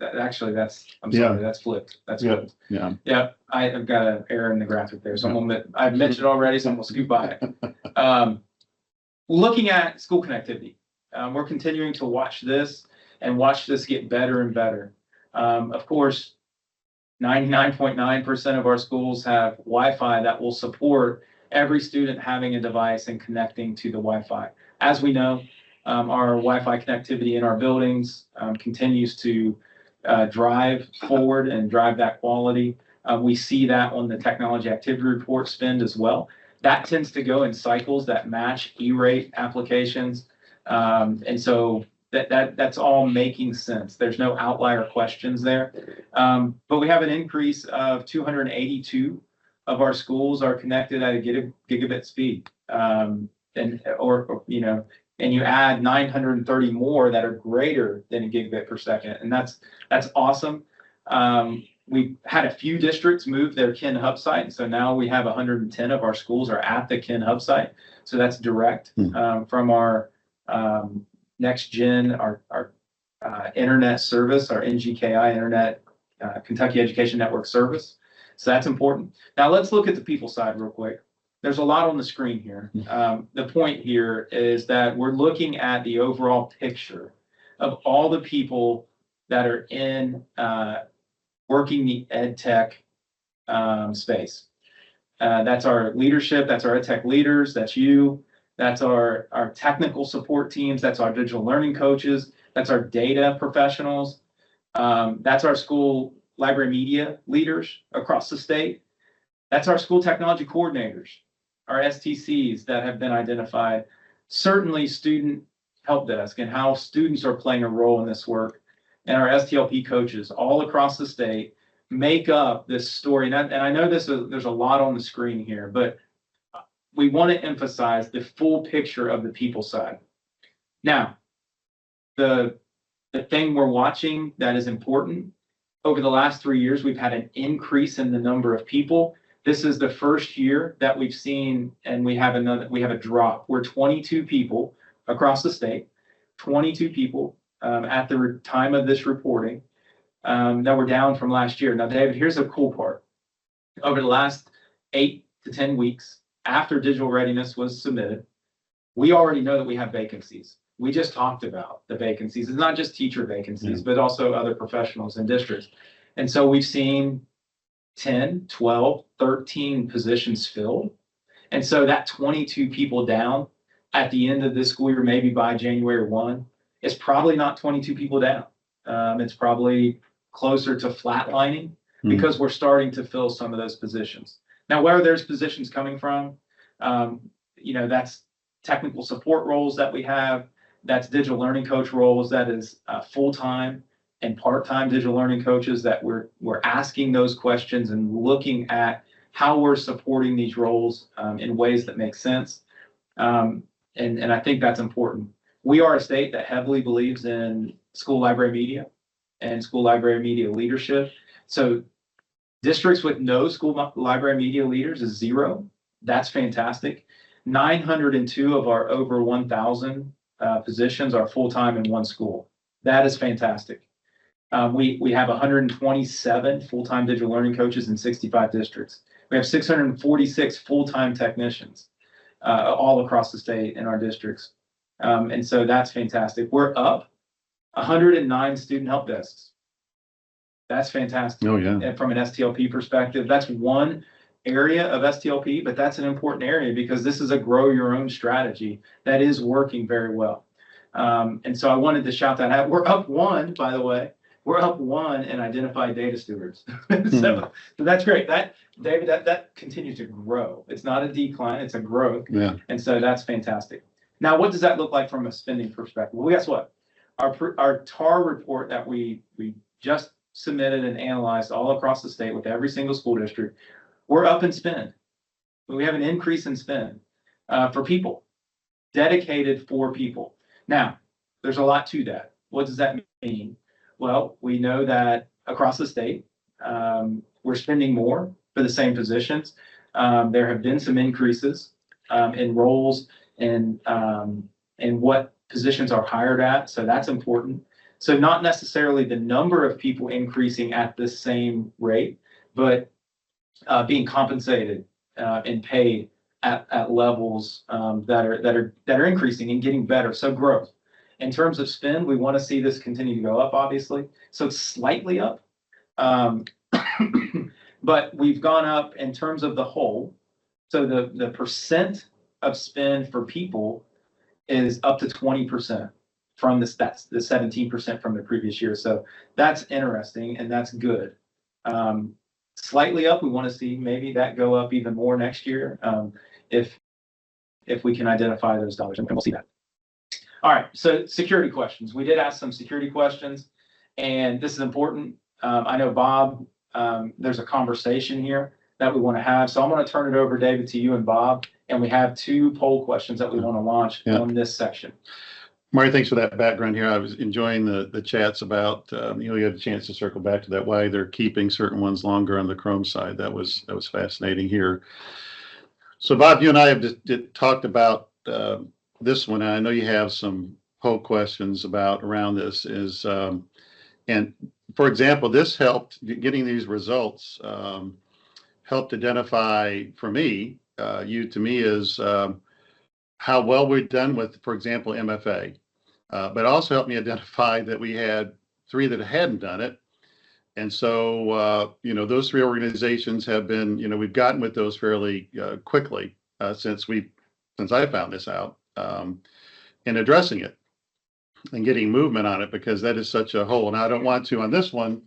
actually I'm sorry, Yeah. that's flipped. That's Yeah. flipped. Yeah. Yeah, I've got an error in the graphic there. So I've mentioned it already, so I'm gonna scoot by it. Looking at school connectivity, we're continuing to watch this and watch this get better and better. Of course, 99.9% of our schools have Wi-Fi that will support every student having a device and connecting to the Wi-Fi. As we know, our Wi-Fi connectivity in our buildings continues to drive forward and drive that quality. We see that on the technology activity report spend as well. That tends to go in cycles that match E-rate applications. And so that's all making sense. There's no outlier questions there. But we have an increase of 282 of our schools are connected at a gigabit speed. And you add 930 more that are greater than a gigabit per second. And that's awesome. We had a few districts move their Kin Hub site. So now we have 110 of our schools are at the Kin Hub site. So that's direct from our next gen, our internet service, our NGKI internet, Kentucky Education Network service. So that's important. Now let's look at the people side real quick. There's a lot on the screen here. The point here is that we're looking at the overall picture of all the people that are in working the EdTech space. That's our leadership, that's our EdTech leaders, that's you, that's our technical support teams, that's our digital learning coaches, that's our data professionals, that's our school library media leaders across the state, that's our school technology coordinators, our STCs that have been identified, certainly student help desk and how students are playing a role in this work, and our STLP coaches all across the state make up this story. And I know there's a lot on the screen here, but we want to emphasize the full picture of the people side. Now, the thing we're watching that is important, over the last 3 years, we've had an increase in the number of people. This is the first year that we've seen, and we have a drop. We're 22 people across the state, 22 people at the time of this reporting that were down from last year. Now, David, here's the cool part. Over the last 8 to 10 weeks, after digital readiness was submitted, we already know that we have vacancies. We just talked about the vacancies. It's not just teacher vacancies, but also other professionals in districts. And so we've seen 10, 12, 13 positions filled. And so that 22 people down at the end of this school year, maybe by January 1, is probably not 22 people down. It's probably closer to flatlining because we're starting to fill some of those positions. Now, where there's positions coming from, that's technical support roles that we have, that's digital learning coach roles, that is full-time and part-time digital learning coaches that we're asking those questions and looking at how we're supporting these roles in ways that make sense. And I think that's important. We are a state that heavily believes in school library media and school library media leadership. So districts with no school library media leaders is 0. That's fantastic. 902 of our over 1,000 positions are full-time in one school. That is fantastic. We have 127 full-time digital learning coaches in 65 districts. We have 646 full-time technicians all across the state in our districts. And so that's fantastic. We're up 109 student help desks. That's fantastic. Oh, yeah. And from an STLP perspective, that's one area of STLP, but that's an important area because this is a grow your own strategy that is working very well. And so I wanted to shout that out. We're up 1, by the way. We're up 1 in identified data stewards. So that's great. David, that continues to grow. It's not a decline, it's a growth. Yeah. And so that's fantastic. Now, what does that look like from a spending perspective? Well, guess what? Our TAR report that we just submitted and analyzed all across the state with every single school district, we're up in spend. We have an increase in spend for people, dedicated for people. Now, there's a lot to that. What does that mean? Well, we know that across the state, we're spending more for the same positions. There have been some increases in roles and what positions are hired at. So that's important. So not necessarily the number of people increasing at the same rate, but being compensated and paid at levels that are increasing and getting better. So growth. In terms of spend, we want to see this continue to go up, obviously. So it's slightly up. But we've gone up in terms of the whole. So the percent of spend for people is up to 20% from the 17% from the previous year. So that's interesting and that's good. Slightly up, we want to see maybe that go up even more next year if we can identify those dollars, and we'll see that. All right, so security questions. We did ask some security questions, and this is important. I know, Bob, there's a conversation here that we want to have. So I'm going to turn it over, David, to you and Bob, and we have 2 poll questions that we want to launch on this section. Marty, thanks for that background here. I was enjoying the chats about, you had a chance to circle back to that, why they're keeping certain ones longer on the Chrome side. That was fascinating here. So Bob, you and I have just talked about this one. And I know you have some poll questions around this and for example, this helped getting these results, helped identify for me, to me is how well we've done with, for example, MFA. But also helped me identify that we had 3 that hadn't done it. And so, those 3 organizations have been, we've gotten with those fairly quickly since I found this out and addressing it and getting movement on it, because that is such a hole. And I don't want to, on this one,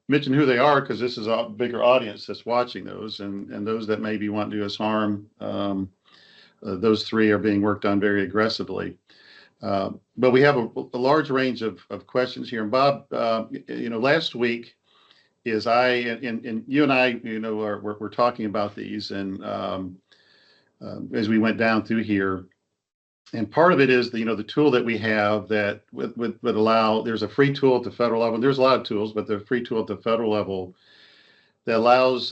mention who they are, because this is a bigger audience that's watching those, and those that maybe want to do us harm. Those 3 are being worked on very aggressively. But we have a large range of questions here. And Bob, last week is and you and I, we're talking about these, and as we went down through here, and part of it is the tool that we have that would allow. There's a free tool at the federal level. And there's a lot of tools, but the free tool at the federal level that allows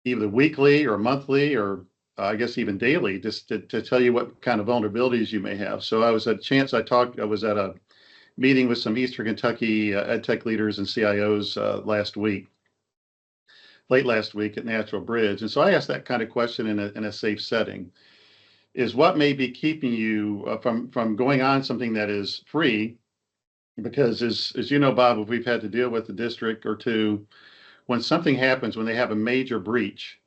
either weekly or monthly or I guess even daily, just to tell you what kind of vulnerabilities you may have. So I was at a meeting with some Eastern Kentucky EdTech leaders and CIOs late last week at Natural Bridge. And so I asked that kind of question in a safe setting, is what may be keeping you from going on something that is free? Because as you know, Bob, we've had to deal with a district or 2, when something happens, when they have a major breach,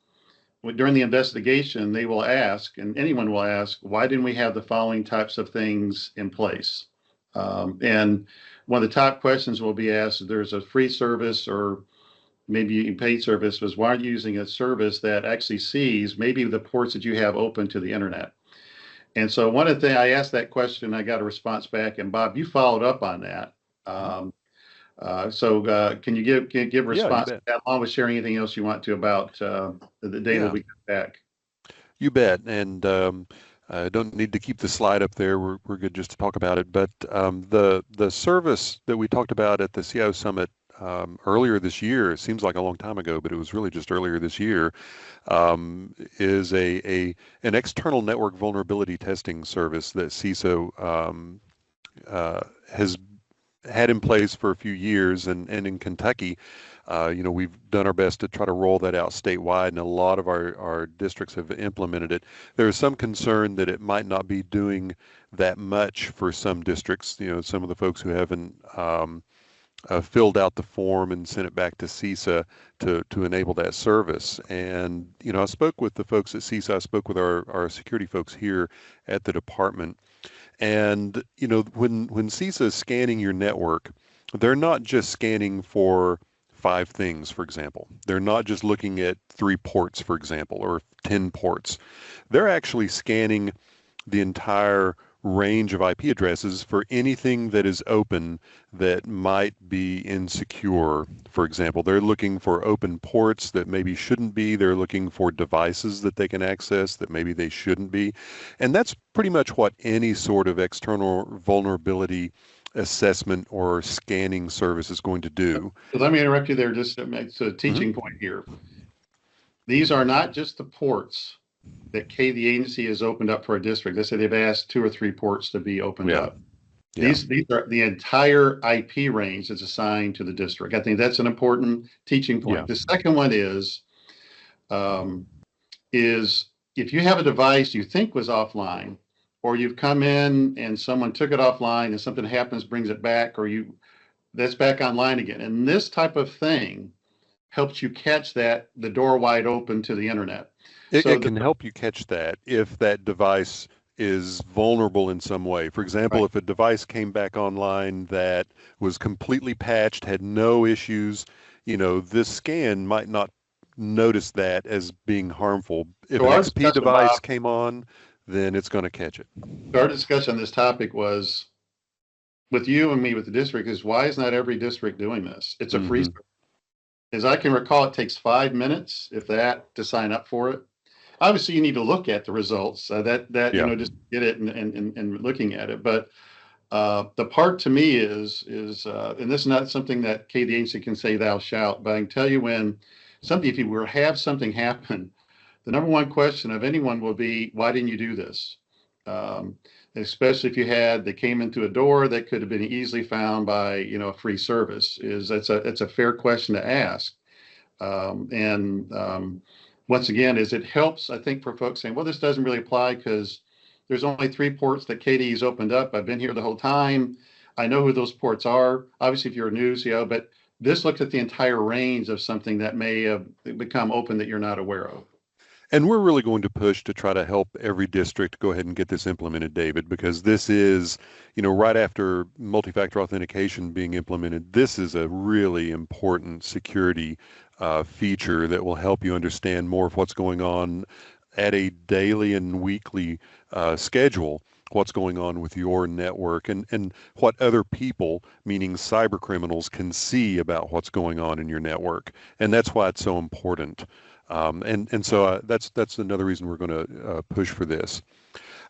during the investigation, they will ask, and anyone will ask, why didn't we have the following types of things in place? And one of the top questions will be asked, if there's a free service or maybe a paid service, was why aren't you using a service that actually sees maybe the ports that you have open to the internet? And so one of the things, I asked that question, I got a response back, and Bob, you followed up on that. So can you give a response to that, along with sharing anything else you want to about the data we got back? You bet. And I don't need to keep the slide up there. We're good just to talk about it. But the service that we talked about at the CIO Summit earlier this year, it seems like a long time ago, but it was really just earlier this year, is an external network vulnerability testing service that CISO has had in place for a few years, and in Kentucky, we've done our best to try to roll that out statewide, and a lot of our districts have implemented it. There is some concern that it might not be doing that much for some districts. Some of the folks who haven't filled out the form and sent it back to CISA to enable that service. And I spoke with the folks at CISA. I spoke with our security folks here at the department. And, when CISA is scanning your network, they're not just scanning for 5 things, for example. They're not just looking at 3 ports, for example, or 10 ports. They're actually scanning the entire range of IP addresses for anything that is open that might be insecure. For example, they're looking for open ports that maybe shouldn't be. They're looking for devices that they can access that maybe they shouldn't be. And that's pretty much what any sort of external vulnerability assessment or scanning service is going to do. Let me interrupt you there. Just to make a teaching point here. These are not just the ports that the agency has opened up for a district. They say they've asked 2 or 3 ports to be opened up. Yeah. These are the entire IP range that's assigned to the district. I think that's an important teaching point. Yeah. The second one is if you have a device you think was offline, or you've come in and someone took it offline and something happens, brings it back, or that's back online again. And this type of thing helps you catch the door wide open to the internet. It can help you catch that if that device is vulnerable in some way. For example, if a device came back online that was completely patched, had no issues, this scan might not notice that as being harmful. If an XP device came on, then it's going to catch it. Our discussion on this topic was with you and me with the district is why is not every district doing this? It's a free service. As I can recall, it takes 5 minutes, if that, to sign up for it. Obviously, you need to look at the results just get it and looking at it. But the part to me is and this is not something that the agency can say thou shalt, but I can tell you if you were to have something happen, the number one question of anyone will be, why didn't you do this? Especially if they came into a door that could have been easily found by, a free service. It's a fair question to ask. Once again, it helps, I think, for folks saying, well, this doesn't really apply because there's only 3 ports that KDE's opened up. I've been here the whole time. I know who those ports are. Obviously, if you're a new CO, but this looks at the entire range of something that may have become open that you're not aware of. And we're really going to push to try to help every district go ahead and get this implemented, David, because this is, right after multi-factor authentication being implemented, this is a really important security feature that will help you understand more of what's going on at a daily and weekly schedule, what's going on with your network and what other people, meaning cyber criminals, can see about what's going on in your network. And that's why it's so important. So that's another reason we're going to push for this.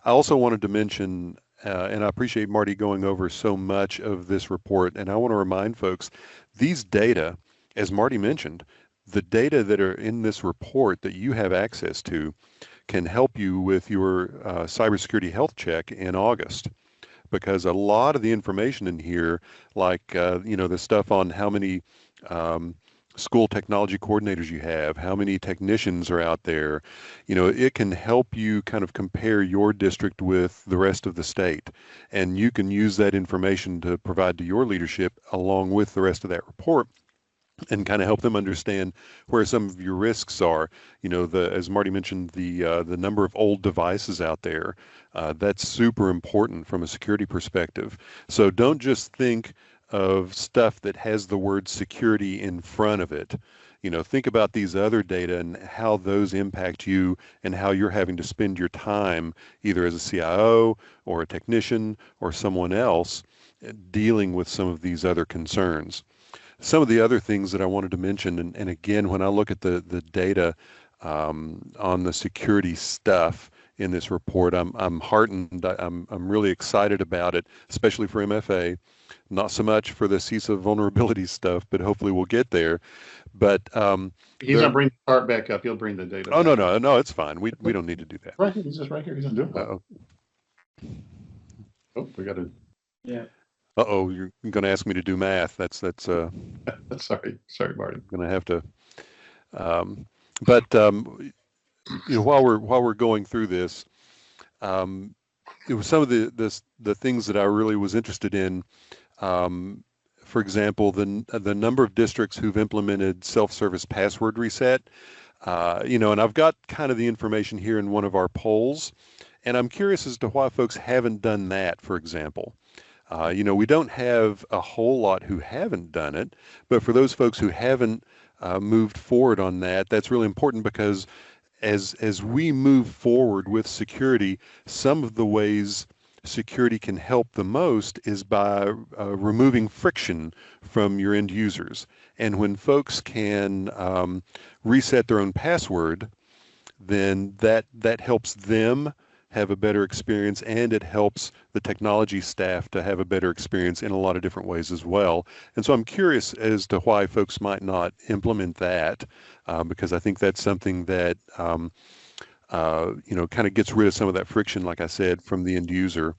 I also wanted to mention, and I appreciate Marty going over so much of this report, and I want to remind folks, these data, as Marty mentioned, the data that are in this report that you have access to can help you with your cybersecurity health check in August. Because a lot of the information in here, like, the stuff on how many school technology coordinators you have, how many technicians are out there, it can help you kind of compare your district with the rest of the state. And you can use that information to provide to your leadership along with the rest of that report and kind of help them understand where some of your risks are. As Marty mentioned, the number of old devices out there, that's super important from a security perspective. So don't just think of stuff that has the word security in front of it. Think about these other data and how those impact you and how you're having to spend your time either as a CIO or a technician or someone else dealing with some of these other concerns. Some of the other things that I wanted to mention, and again, when I look at the data on the security stuff in this report, I'm heartened. I'm really excited about it, especially for MFA. Not so much for the CISA vulnerability stuff, but hopefully we'll get there. But he's not bringing the part back up. He'll bring the data. Oh, no, it's fine. We don't need to do that. Right, he's just right here. He's gonna do it. Oh, we got to. Yeah. You're going to ask me to do math. That's sorry, Marty. I'm going to have to. While we're going through this, it was some of the things that I really was interested in. For example, the number of districts who've implemented self-service password reset. And I've got kind of the information here in one of our polls, and I'm curious as to why folks haven't done that, for example. We don't have a whole lot who haven't done it, but for those folks who haven't moved forward on that, that's really important because as we move forward with security, some of the ways security can help the most is by removing friction from your end users. And when folks can reset their own password, then that helps them have a better experience, and it helps the technology staff to have a better experience in a lot of different ways as well. And so I'm curious as to why folks might not implement that, because I think that's something that kind of gets rid of some of that friction, like I said, from the end user.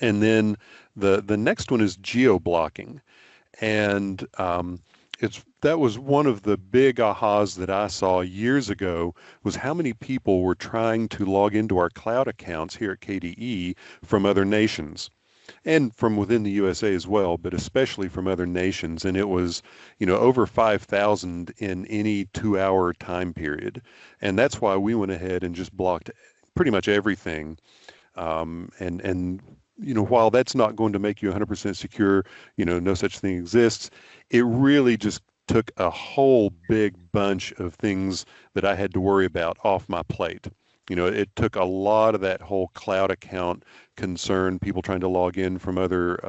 And then the next one is geo-blocking. And that was one of the big ahas that I saw years ago, was how many people were trying to log into our cloud accounts here at KDE from other nations and from within the USA as well, but especially from other nations. And it was, over 5,000 in any 2-hour time period. And that's why we went ahead and just blocked pretty much everything. While that's not going to make you 100% secure, no such thing exists, it really just took a whole big bunch of things that I had to worry about off my plate. It took a lot of that whole cloud account concern, people trying to log in from other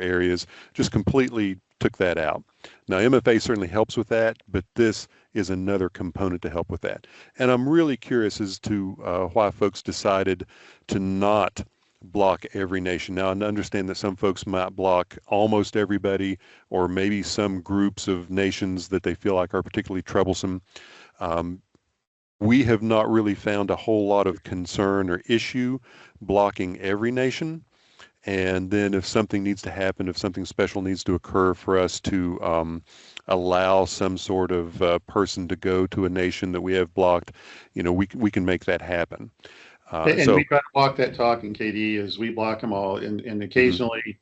areas, just completely took that out. Now, MFA certainly helps with that, but this is another component to help with that. And I'm really curious as to why folks decided to not block every nation. Now, I understand that some folks might block almost everybody, or maybe some groups of nations that they feel like are particularly troublesome. We have not really found a whole lot of concern or issue blocking every nation. And then if something needs to happen, if something special needs to occur for us to allow some sort of person to go to a nation that we have blocked, we can make that happen. And we try to walk that talk in KD as we block them all. And occasionally,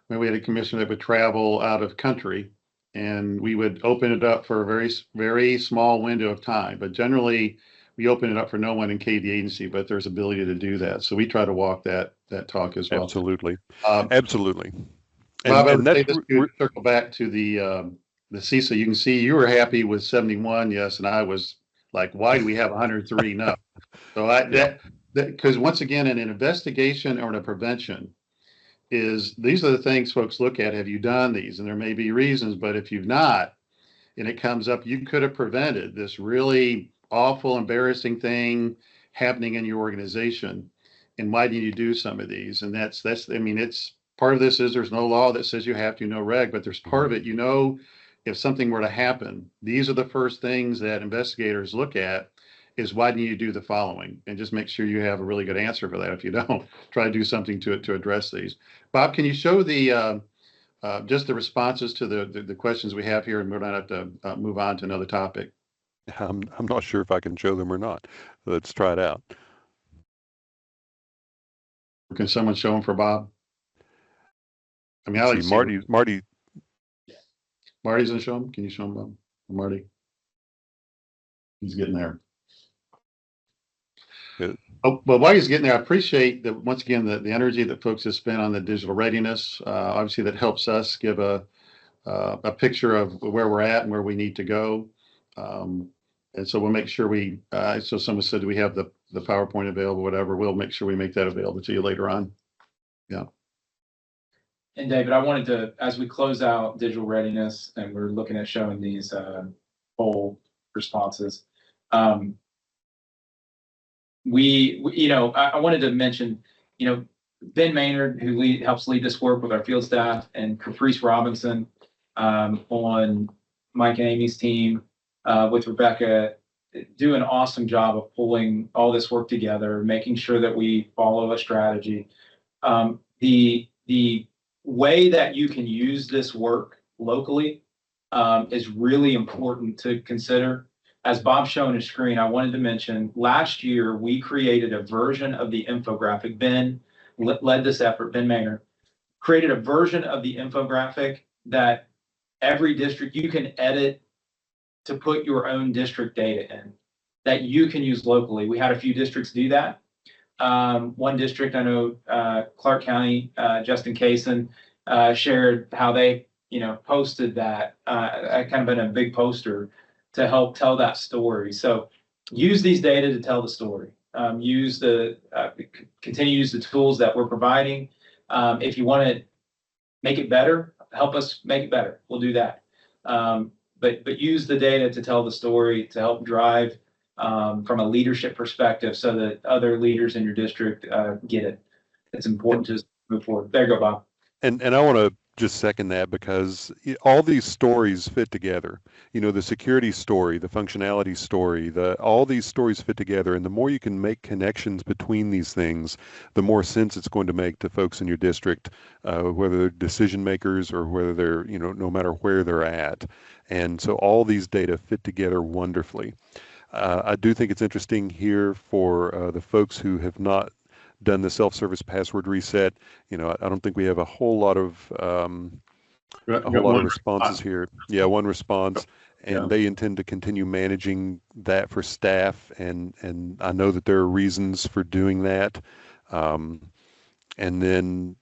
when we had a commissioner that would travel out of country, and we would open it up for a very, very small window of time. But generally, we open it up for no one in KD agency, but there's ability to do that. So we try to walk that talk as well. Absolutely. Absolutely. Bob, I would say this to circle back to the CISA. You can see you were happy with 71, yes, and I was like, why do we have 103? No. So because once again, in an investigation or in a prevention, these are the things folks look at. Have you done these? And there may be reasons, but if you've not, and it comes up, you could have prevented this really awful, embarrassing thing happening in your organization. And why didn't you do some of these? And that's it's part of this is there's no law that says you have to, no reg, but there's part of it, if something were to happen, these are the first things that investigators look at. Is why didn't you do the following, and just make sure you have a really good answer for that. If you don't, try to do something to address these. Bob, can you show the just the responses to the questions we have here, and we're going to have to move on to another topic. I'm not sure if I can show them or not. Let's try it out. Can someone show them for Bob? I mean, I like Marty's gonna show them. Can you show them, Bob? Marty? He's getting there. Good. Oh, well, while he's getting there, I appreciate that once again the energy that folks have spent on the digital readiness. Obviously, that helps us give a picture of where we're at and where we need to go. And so we'll make sure so someone said, do we have the PowerPoint available, whatever, we'll make sure we make that available to you later on. Yeah. And David, I wanted to, as we close out digital readiness and we're looking at showing these poll responses, I wanted to mention, Ben Maynard, who helps lead this work with our field staff, and Caprice Robinson on Mike and Amy's team with Rebecca, do an awesome job of pulling all this work together, making sure that we follow a strategy. The way that you can use this work locally is really important to consider. As Bob's showing his screen, I wanted to mention last year we created a version of the infographic. Ben led this effort, Ben Maynard, created a version of the infographic that every district you can edit to put your own district data in that you can use locally. We had a few districts do that. One district, I know Clark County, Justin Kaysen shared how they posted that kind of in a big poster to help tell that story. So use these data to tell the story. continue to use the tools that we're providing. If you want to make it better, help us make it better. We'll do that. But use the data to tell the story, to help drive from a leadership perspective so that other leaders in your district get it. It's important to move forward. There you go, Bob. And I want to just second that, because all these stories fit together. You know, the security story, the functionality story, all these stories fit together. And the more you can make connections between these things, the more sense it's going to make to folks in your district, whether they're decision makers or whether they're, you know, no matter where they're at. And so all these data fit together wonderfully. I do think it's interesting here for the folks who have not done the self-service password reset. You know, I don't think we have a whole lot of responses here. Yeah, one response, and they intend to continue managing that for staff, and I know that there are reasons for doing that. And then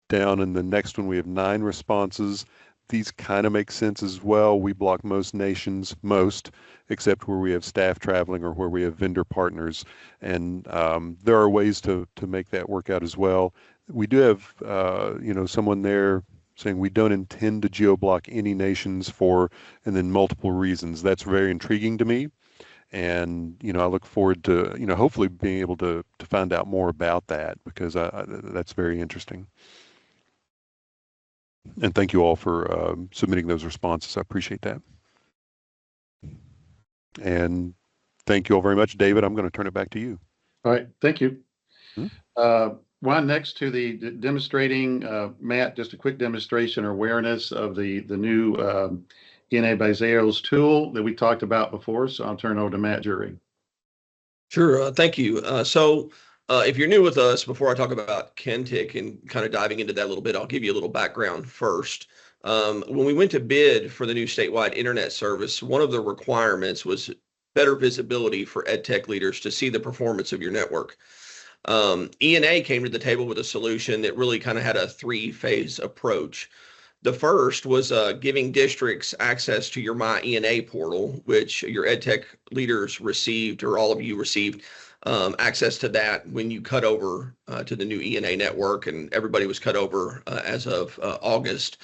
down in the next one, we have 9 responses. These kind of make sense as well. We block most nations, except where we have staff traveling or where we have vendor partners. And there are ways to make that work out as well. We do have, you know, someone there saying we don't intend to geo-block any nations for, and then multiple reasons. That's very intriguing to me. And, you know, I look forward to, you know, hopefully being able to find out more about that, because that's very interesting. And thank you all for submitting those responses. I appreciate that. And thank you all very much. David, I'm going to turn it back to you. All right, thank you. One next to the demonstrating, Matt, just a quick demonstration or awareness of the new ENA by Zaos tool that we talked about before. So I'll turn over to Matt Jury. Sure, thank you. If you're new with us, before I talk about Kentic and kind of diving into that a little bit, I'll give you a little background first. When we went to bid for the new statewide internet service, one of the requirements was better visibility for EdTech leaders to see the performance of your network. ENA came to the table with a solution that really kind of had a 3-phase approach. The first was giving districts access to your My ENA portal, which your EdTech leaders received, or all of you received access to that when you cut over to the new ENA network, and everybody was cut over as of August.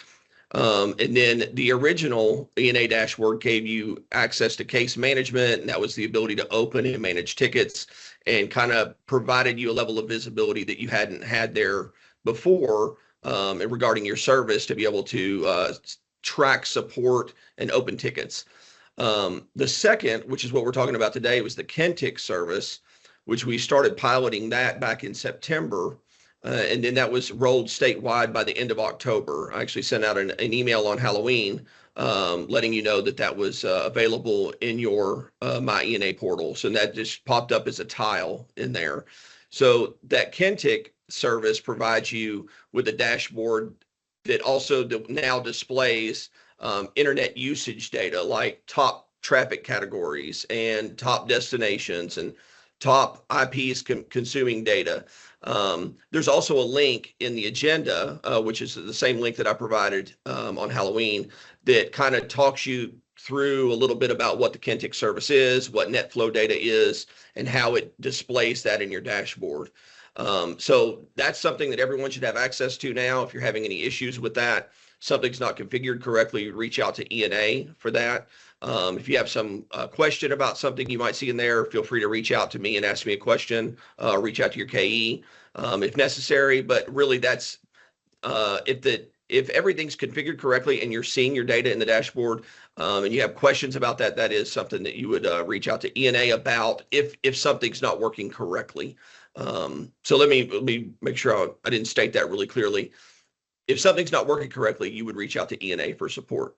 And then the original ENA dashboard gave you access to case management, and that was the ability to open and manage tickets, and kind of provided you a level of visibility that you hadn't had there before regarding your service, to be able to track, support, and open tickets. The second, which is what we're talking about today, was the Kentic service, which we started piloting that back in September. And then that was rolled statewide by the end of October. I actually sent out an email on Halloween letting you know that that was available in your My ENA portal. So that just popped up as a tile in there. So that Kentic service provides you with a dashboard that also now displays internet usage data, like top traffic categories and top destinations and top IPs consuming data. There's also a link in the agenda, which is the same link that I provided on Halloween, that kind of talks you through a little bit about what the Kentic service is, what NetFlow data is, and how it displays that in your dashboard. So that's something that everyone should have access to now. If you're having any issues with that, something's not configured correctly, reach out to ENA for that. If you have some question about something you might see in there, feel free to reach out to me and ask me a question. Reach out to your KE if necessary. But really, that's if everything's configured correctly and you're seeing your data in the dashboard, and you have questions about that, that is something that you would reach out to ENA about if something's not working correctly. So let me make sure I didn't state that really clearly. If something's not working correctly, you would reach out to ENA for support.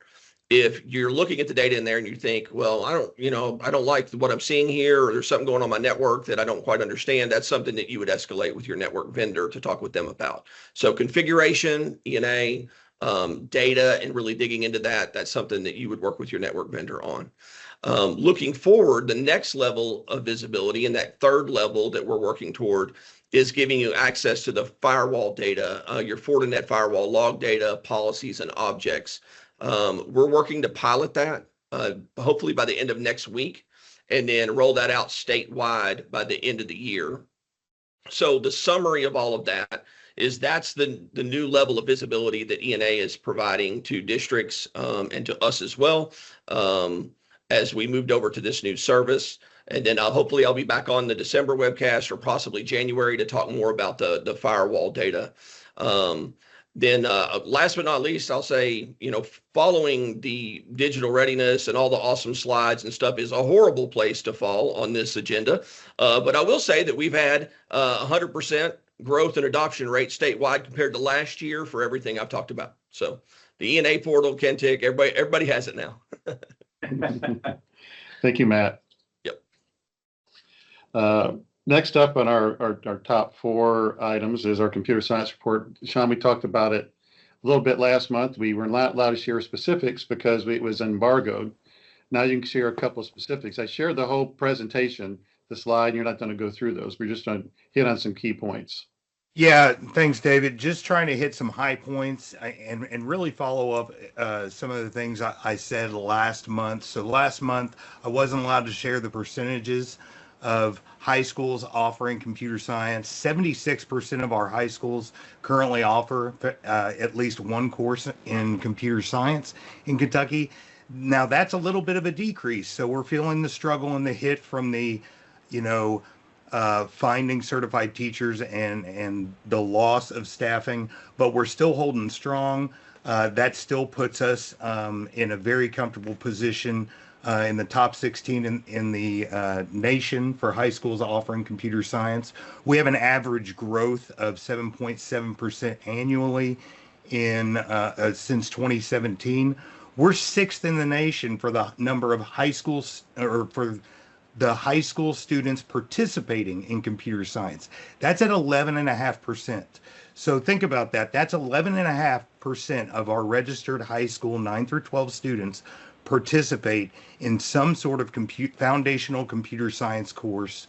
If you're looking at the data in there and you think, well, I don't like what I'm seeing here, or there's something going on my network that I don't quite understand, that's something that you would escalate with your network vendor to talk with them about. So configuration, ENA, data, and really digging into that, that's something that you would work with your network vendor on. Looking forward, the next level of visibility, and that third level that we're working toward, is giving you access to the firewall data, your Fortinet firewall log data, policies, and objects. We're working to pilot that hopefully by the end of next week, and then roll that out statewide by the end of the year. So the summary of all of that is that's the new level of visibility that ENA is providing to districts and to us as well as we moved over to this new service. And then hopefully I'll be back on the December webcast or possibly January to talk more about the firewall data. Then last but not least, I'll say, following the digital readiness and all the awesome slides and stuff is a horrible place to fall on this agenda. But I will say that we've had 100% growth and adoption rate statewide compared to last year for everything I've talked about. So the ENA portal, Kentic, everybody has it now. Thank you, Matt. Yep. Next up on our top 4 items is our computer science report. Sean, we talked about it a little bit last month. We were not allowed to share specifics because it was embargoed. Now you can share a couple of specifics. I shared the whole presentation, the slide, and you're not going to go through those. We're just going to hit on some key points. Yeah, thanks, David. Just trying to hit some high points and really follow up some of the things I said last month. So last month, I wasn't allowed to share the percentages of high schools offering computer science. 76% of our high schools currently offer at least one course in computer science in Kentucky. Now that's a little bit of a decrease. So we're feeling the struggle and the hit from the, finding certified teachers and the loss of staffing, but we're still holding strong. That still puts us in a very comfortable position in the top 16 in the nation for high schools offering computer science. We have an average growth of 7.7% annually since 2017. We're 6th in the nation for the number of high schools, or for the high school students participating in computer science. That's at 11.5%. So think about that. That's 11.5% of our registered high school 9 through 12 students participate in some sort of foundational computer science course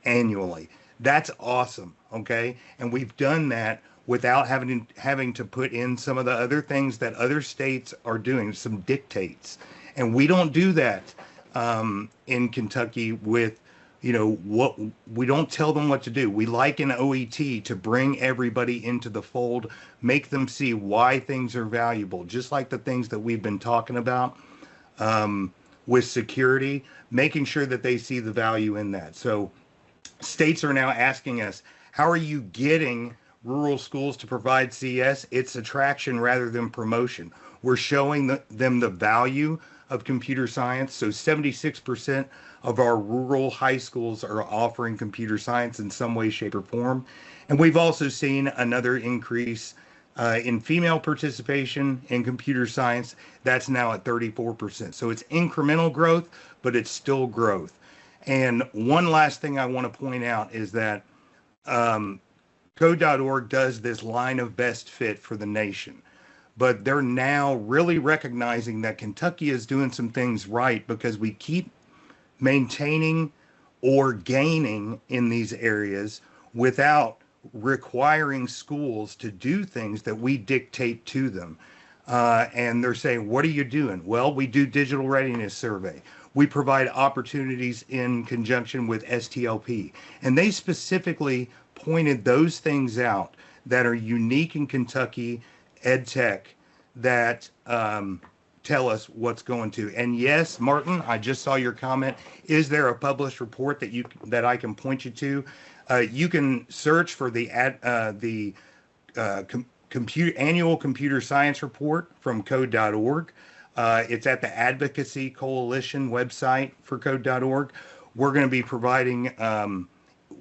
annually. That's awesome, okay? And we've done that without having to put in some of the other things that other states are doing, some dictates. And we don't do that in Kentucky with, what we don't tell them what to do. We like an OET to bring everybody into the fold, make them see why things are valuable, just like the things that we've been talking about with security, making sure that they see the value in that. So states are now asking us, how are you getting rural schools to provide CS? It's attraction rather than promotion. We're showing them the value of computer science. So 76% of our rural high schools are offering computer science in some way, shape, or form. And we've also seen another increase in female participation in computer science. That's now at 34%. So it's incremental growth, but it's still growth. And one last thing I want to point out is that Code.org does this line of best fit for the nation. But they're now really recognizing that Kentucky is doing some things right because we keep maintaining or gaining in these areas without requiring schools to do things that we dictate to them. And they're saying, what are you doing? Well, we do digital readiness survey. We provide opportunities in conjunction with STLP. And they specifically pointed those things out that are unique in Kentucky EdTech that tell us what's going to. And yes, Martin, I just saw your comment. Is there a published report that I can point you to? You can search for the annual computer science report from Code.org. It's at the Advocacy Coalition website for Code.org. We're going to be providing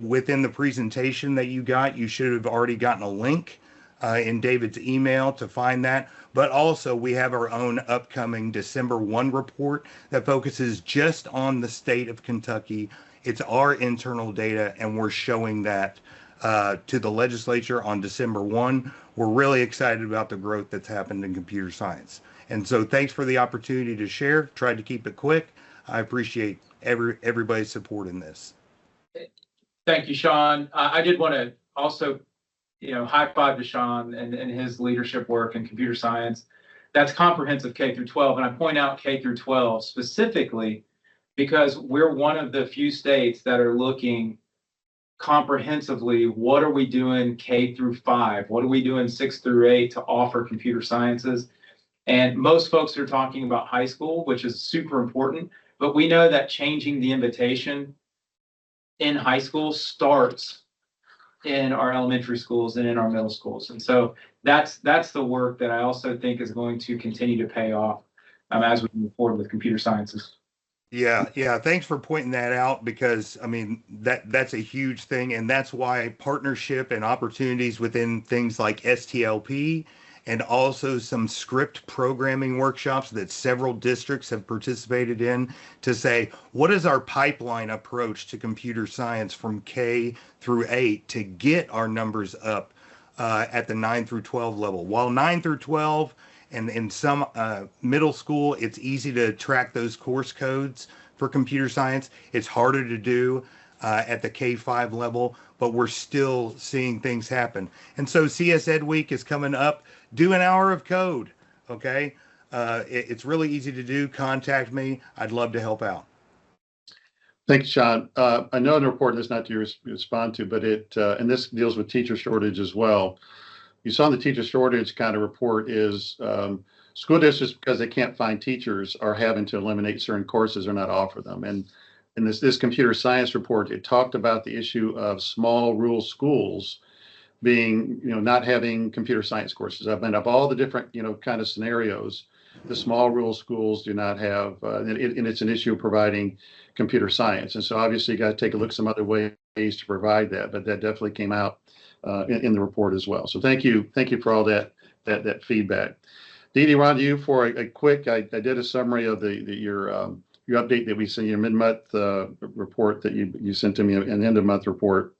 within the presentation that you should have already gotten a link in David's email to find that. But also we have our own upcoming December 1 report that focuses just on the state of Kentucky. It's our internal data, and we're showing that to the legislature on December 1. We're really excited about the growth that's happened in computer science. And so thanks for the opportunity to share. Tried to keep it quick. I appreciate everybody's support in this. Thank you, Sean. I did want to also, high five to Sean and his leadership work in computer science. That's comprehensive K through 12. And I point out K through 12 specifically because we're one of the few states that are looking comprehensively. What are we doing K through 5? What are we doing 6 through 8 to offer computer sciences? And most folks are talking about high school, which is super important. But we know that changing the invitation in high school starts in our elementary schools and in our middle schools. And so that's the work that I also think is going to continue to pay off as we move forward with computer sciences. Yeah, yeah. Thanks for pointing that out because I mean that's a huge thing, and that's why partnership and opportunities within things like STLP and also some script programming workshops that several districts have participated in to say, what is our pipeline approach to computer science from K through 8 to get our numbers up at the 9 through 12 level? While 9 through 12 and in some middle school, it's easy to track those course codes for computer science. It's harder to do at the K-5 level, but we're still seeing things happen. And so CS Ed Week is coming up. Do an hour of code, okay? It's really easy to do. Contact me. I'd love to help out. Thanks, Sean. I know in the report, that's not to respond to, but and this deals with teacher shortage as well. You saw in the teacher shortage kind of report is school districts, because they can't find teachers, are having to eliminate certain courses or not offer them. And in this computer science report, it talked about the issue of small rural schools being, not having computer science courses. I've been up all the different, kind of scenarios. The small rural schools do not have, and it's an issue of providing computer science. And so obviously you got to take a look at some other ways to provide that, but that definitely came out in the report as well. So thank you for all that feedback. Dee Dee, Ron, to you for a quick. I did a summary of your update that we sent, your mid-month report that you sent to me, an end-of-month report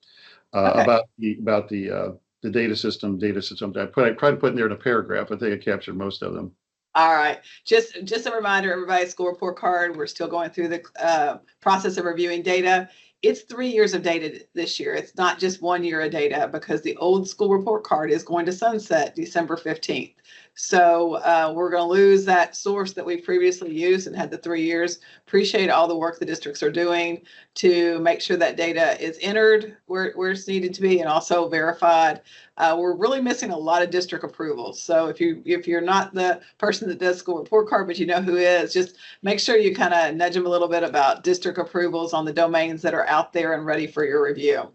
about the data system. I tried to put in there in a paragraph. I think I captured most of them. All right. Just a reminder, everybody's school report card. We're still going through the process of reviewing data. It's 3 years of data this year. It's not just 1 year of data because the old school report card is going to sunset December 15th. So we're going to lose that source that we previously used and had the 3 years. Appreciate all the work the districts are doing to make sure that data is entered where it's needed to be and also verified. We're really missing a lot of district approvals. So if you're not the person that does school report card, but you know who is, just make sure you kind of nudge them a little bit about district approvals on the domains that are out there and ready for your review.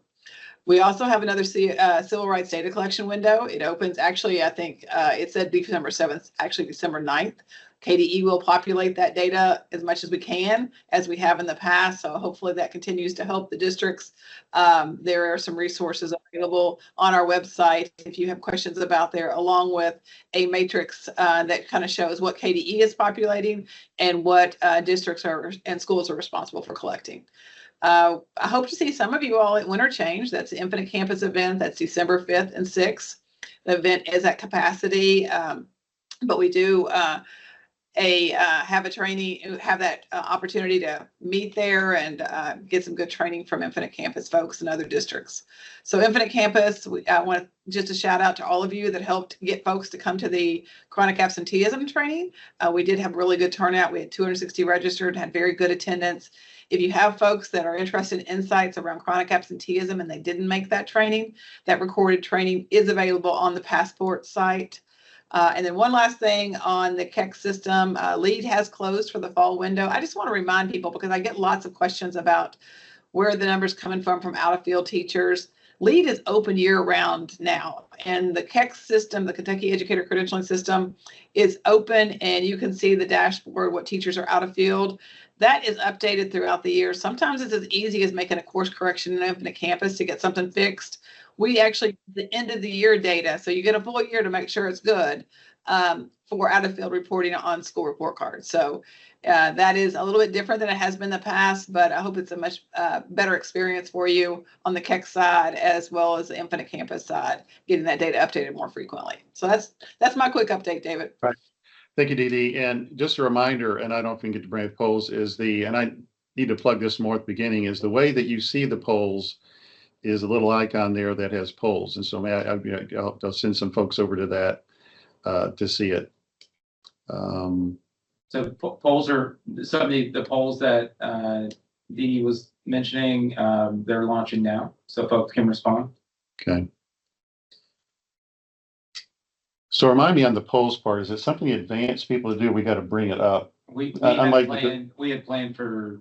We also have another civil rights data collection window. It opens, actually, I think it said December 7th, actually December 9th. KDE will populate that data as much as we can, as we have in the past. So hopefully that continues to help the districts. There are some resources available on our website if you have questions about there, along with a matrix that kind of shows what KDE is populating and what districts and schools are responsible for collecting. I hope to see some of you all at Winter Change. That's the Infinite Campus event. That's December 5th and 6th. The event is at capacity, but we do have a training, have that opportunity to meet there and get some good training from Infinite Campus folks and other districts. So Infinite Campus, I want just a shout out to all of you that helped get folks to come to the chronic absenteeism training. We did have really good turnout. We had 260 registered, had very good attendance. If you have folks that are interested in insights around chronic absenteeism and they didn't make that training, that recorded training is available on the Passport site. And then one last thing on the KEC system, LEAD has closed for the fall window. I just want to remind people because I get lots of questions about where the numbers coming from out of field teachers. LEAD is open year round now, and the KEC system, the Kentucky Educator Credentialing System, is open, and you can see the dashboard, what teachers are out of field. That is updated throughout the year. Sometimes it's as easy as making a course correction in Infinite Campus to get something fixed. We actually, the end of the year data, so you get a full year to make sure it's good for out of field reporting on school report cards. So that is a little bit different than it has been in the past, but I hope it's a much better experience for you on the KEC side as well as the Infinite Campus side, getting that data updated more frequently. So that's my quick update, David. Right. Thank you, Dee Dee. And just a reminder, and I don't know if we can get to bring up polls, and I need to plug this more at the beginning, is the way that you see the polls is a little icon there that has polls. And so I'll send some folks over to that to see it. So polls are some of the polls that Dee Dee was mentioning. They're launching now, so folks can respond. Okay. So remind me on the polls part, is it something advanced people to do? We got to bring it up. We Unlike had planned for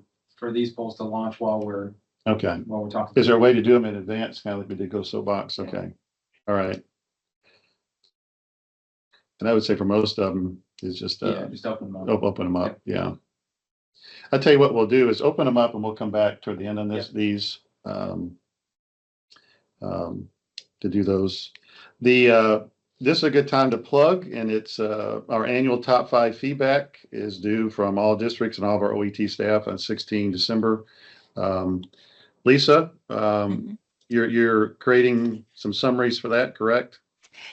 these polls to launch while we're Okay. talking. Is there a way to do them in advance, kind of like we did Go Soapbox? Okay. All right. And I would say for most of them, it's just just open them up. open them up. Yeah. I'll tell you what we'll do is open them up, and we'll come back toward the end on these to do those. This is a good time to plug, and it's our annual top 5 feedback is due from all districts and all of our OET staff on 16 December. Lisa, you're creating some summaries for that, correct?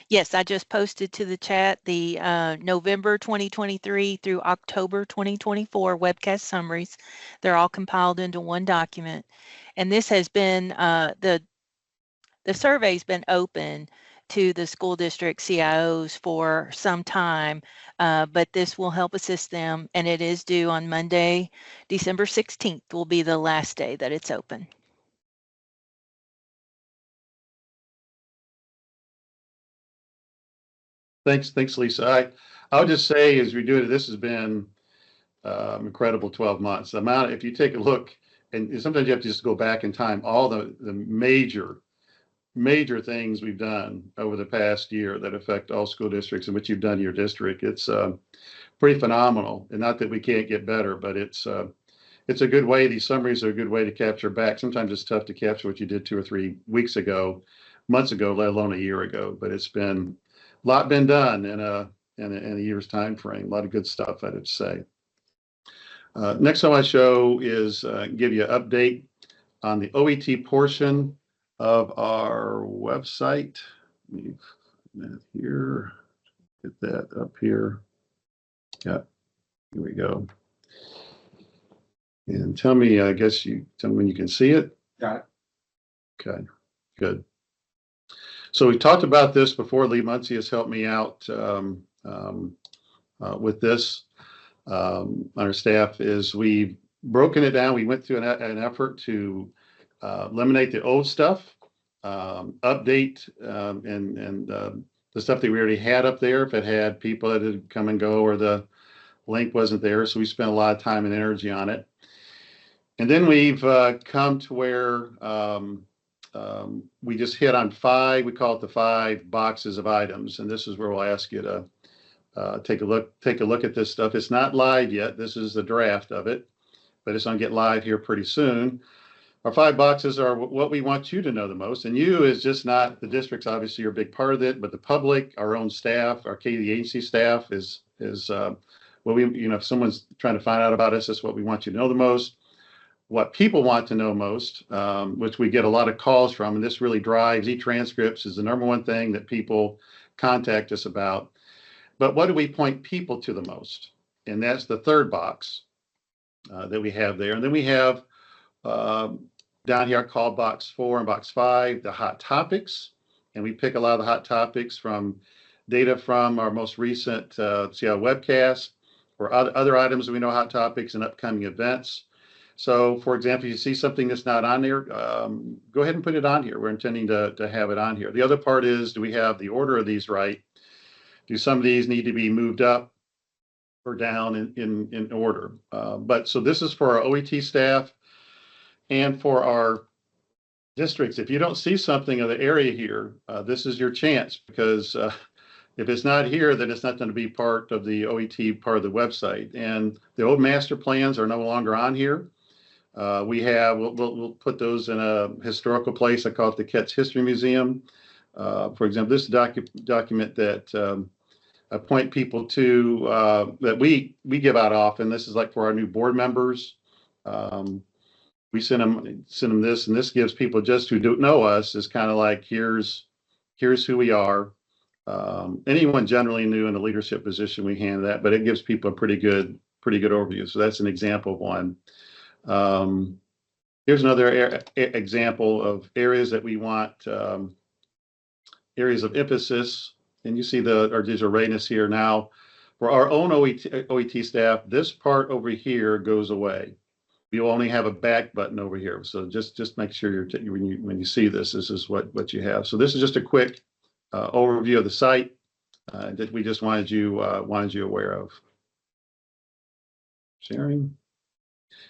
Yes, I just posted to the chat the November 2023 through October 2024 webcast summaries. They're all compiled into one document. And this has been, the survey's been open to the school district CIOs for some time, but this will help assist them. And it is due on Monday, December 16th will be the last day that it's open. Thanks, Lisa. I would just say as we do it, this has been incredible 12 months. The amount, if you take a look, and sometimes you have to just go back in time, all the major things we've done over the past year that affect all school districts and what you've done in your district. It's pretty phenomenal. And not that we can't get better, but it's a good way. These summaries are a good way to capture back. Sometimes it's tough to capture what you did 2 or 3 weeks ago, months ago, let alone a year ago. But it's been a lot been done in a year's time frame. A lot of good stuff, I'd say. Next on my show is give you an update on the OET portion of our website. Let me find that here. Get that up here. Yeah, here we go. And tell me, I guess you tell me when you can see it. Got it. Okay, good. So we talked about this before. Lee Muncie has helped me out with this. On our staff is we've broken it down. We went through an effort to eliminate the old stuff, update and the stuff that we already had up there. If it had people that had come and go or the link wasn't there, so we spent a lot of time and energy on it. And then we've come to where we just hit on 5. We call it the 5 boxes of items, and this is where we'll ask you to take a look at this stuff. It's not live yet. This is the draft of it, but it's going to get live here pretty soon. Our 5 boxes are what we want you to know the most, and you is just not the districts. Obviously, you're a big part of it, but the public, our own staff, our KD agency staff is what we, if someone's trying to find out about us, that's what we want you to know the most. What people want to know most, which we get a lot of calls from, and this really drives e-transcripts is the #1 thing that people contact us about. But what do we point people to the most? And that's the 3rd box that we have there. And then we have down here called box 4 and box 5, the hot topics. And we pick a lot of the hot topics from data from our most recent CIO webcast or other items that we know hot topics and upcoming events. So, for example, if you see something that's not on there, go ahead and put it on here. We're intending to have it on here. The other part is, do we have the order of these right? Do some of these need to be moved up or down in order? But so this is for our OET staff and for our districts. If you don't see something of the area here, this is your chance, because if it's not here, then it's not going to be part of the OET part of the website. And the old master plans are no longer on here. We'll put those in a historical place. I call it the Ketz History Museum. For example, this document that I point people to that we give out often. This is like for our new board members. We send them this, and this gives people just who don't know us is kind of like here's who we are. Anyone generally new in a leadership position, we hand that, but it gives people a pretty good overview. So that's an example of one. Here's another example of areas that we want, areas of emphasis. And you see our digital readiness here now. For our own OET staff, this part over here goes away. You only have a back button over here. So just make sure when you see this is what you have. So this is just a quick overview of the site that we just wanted you aware of. Sharing.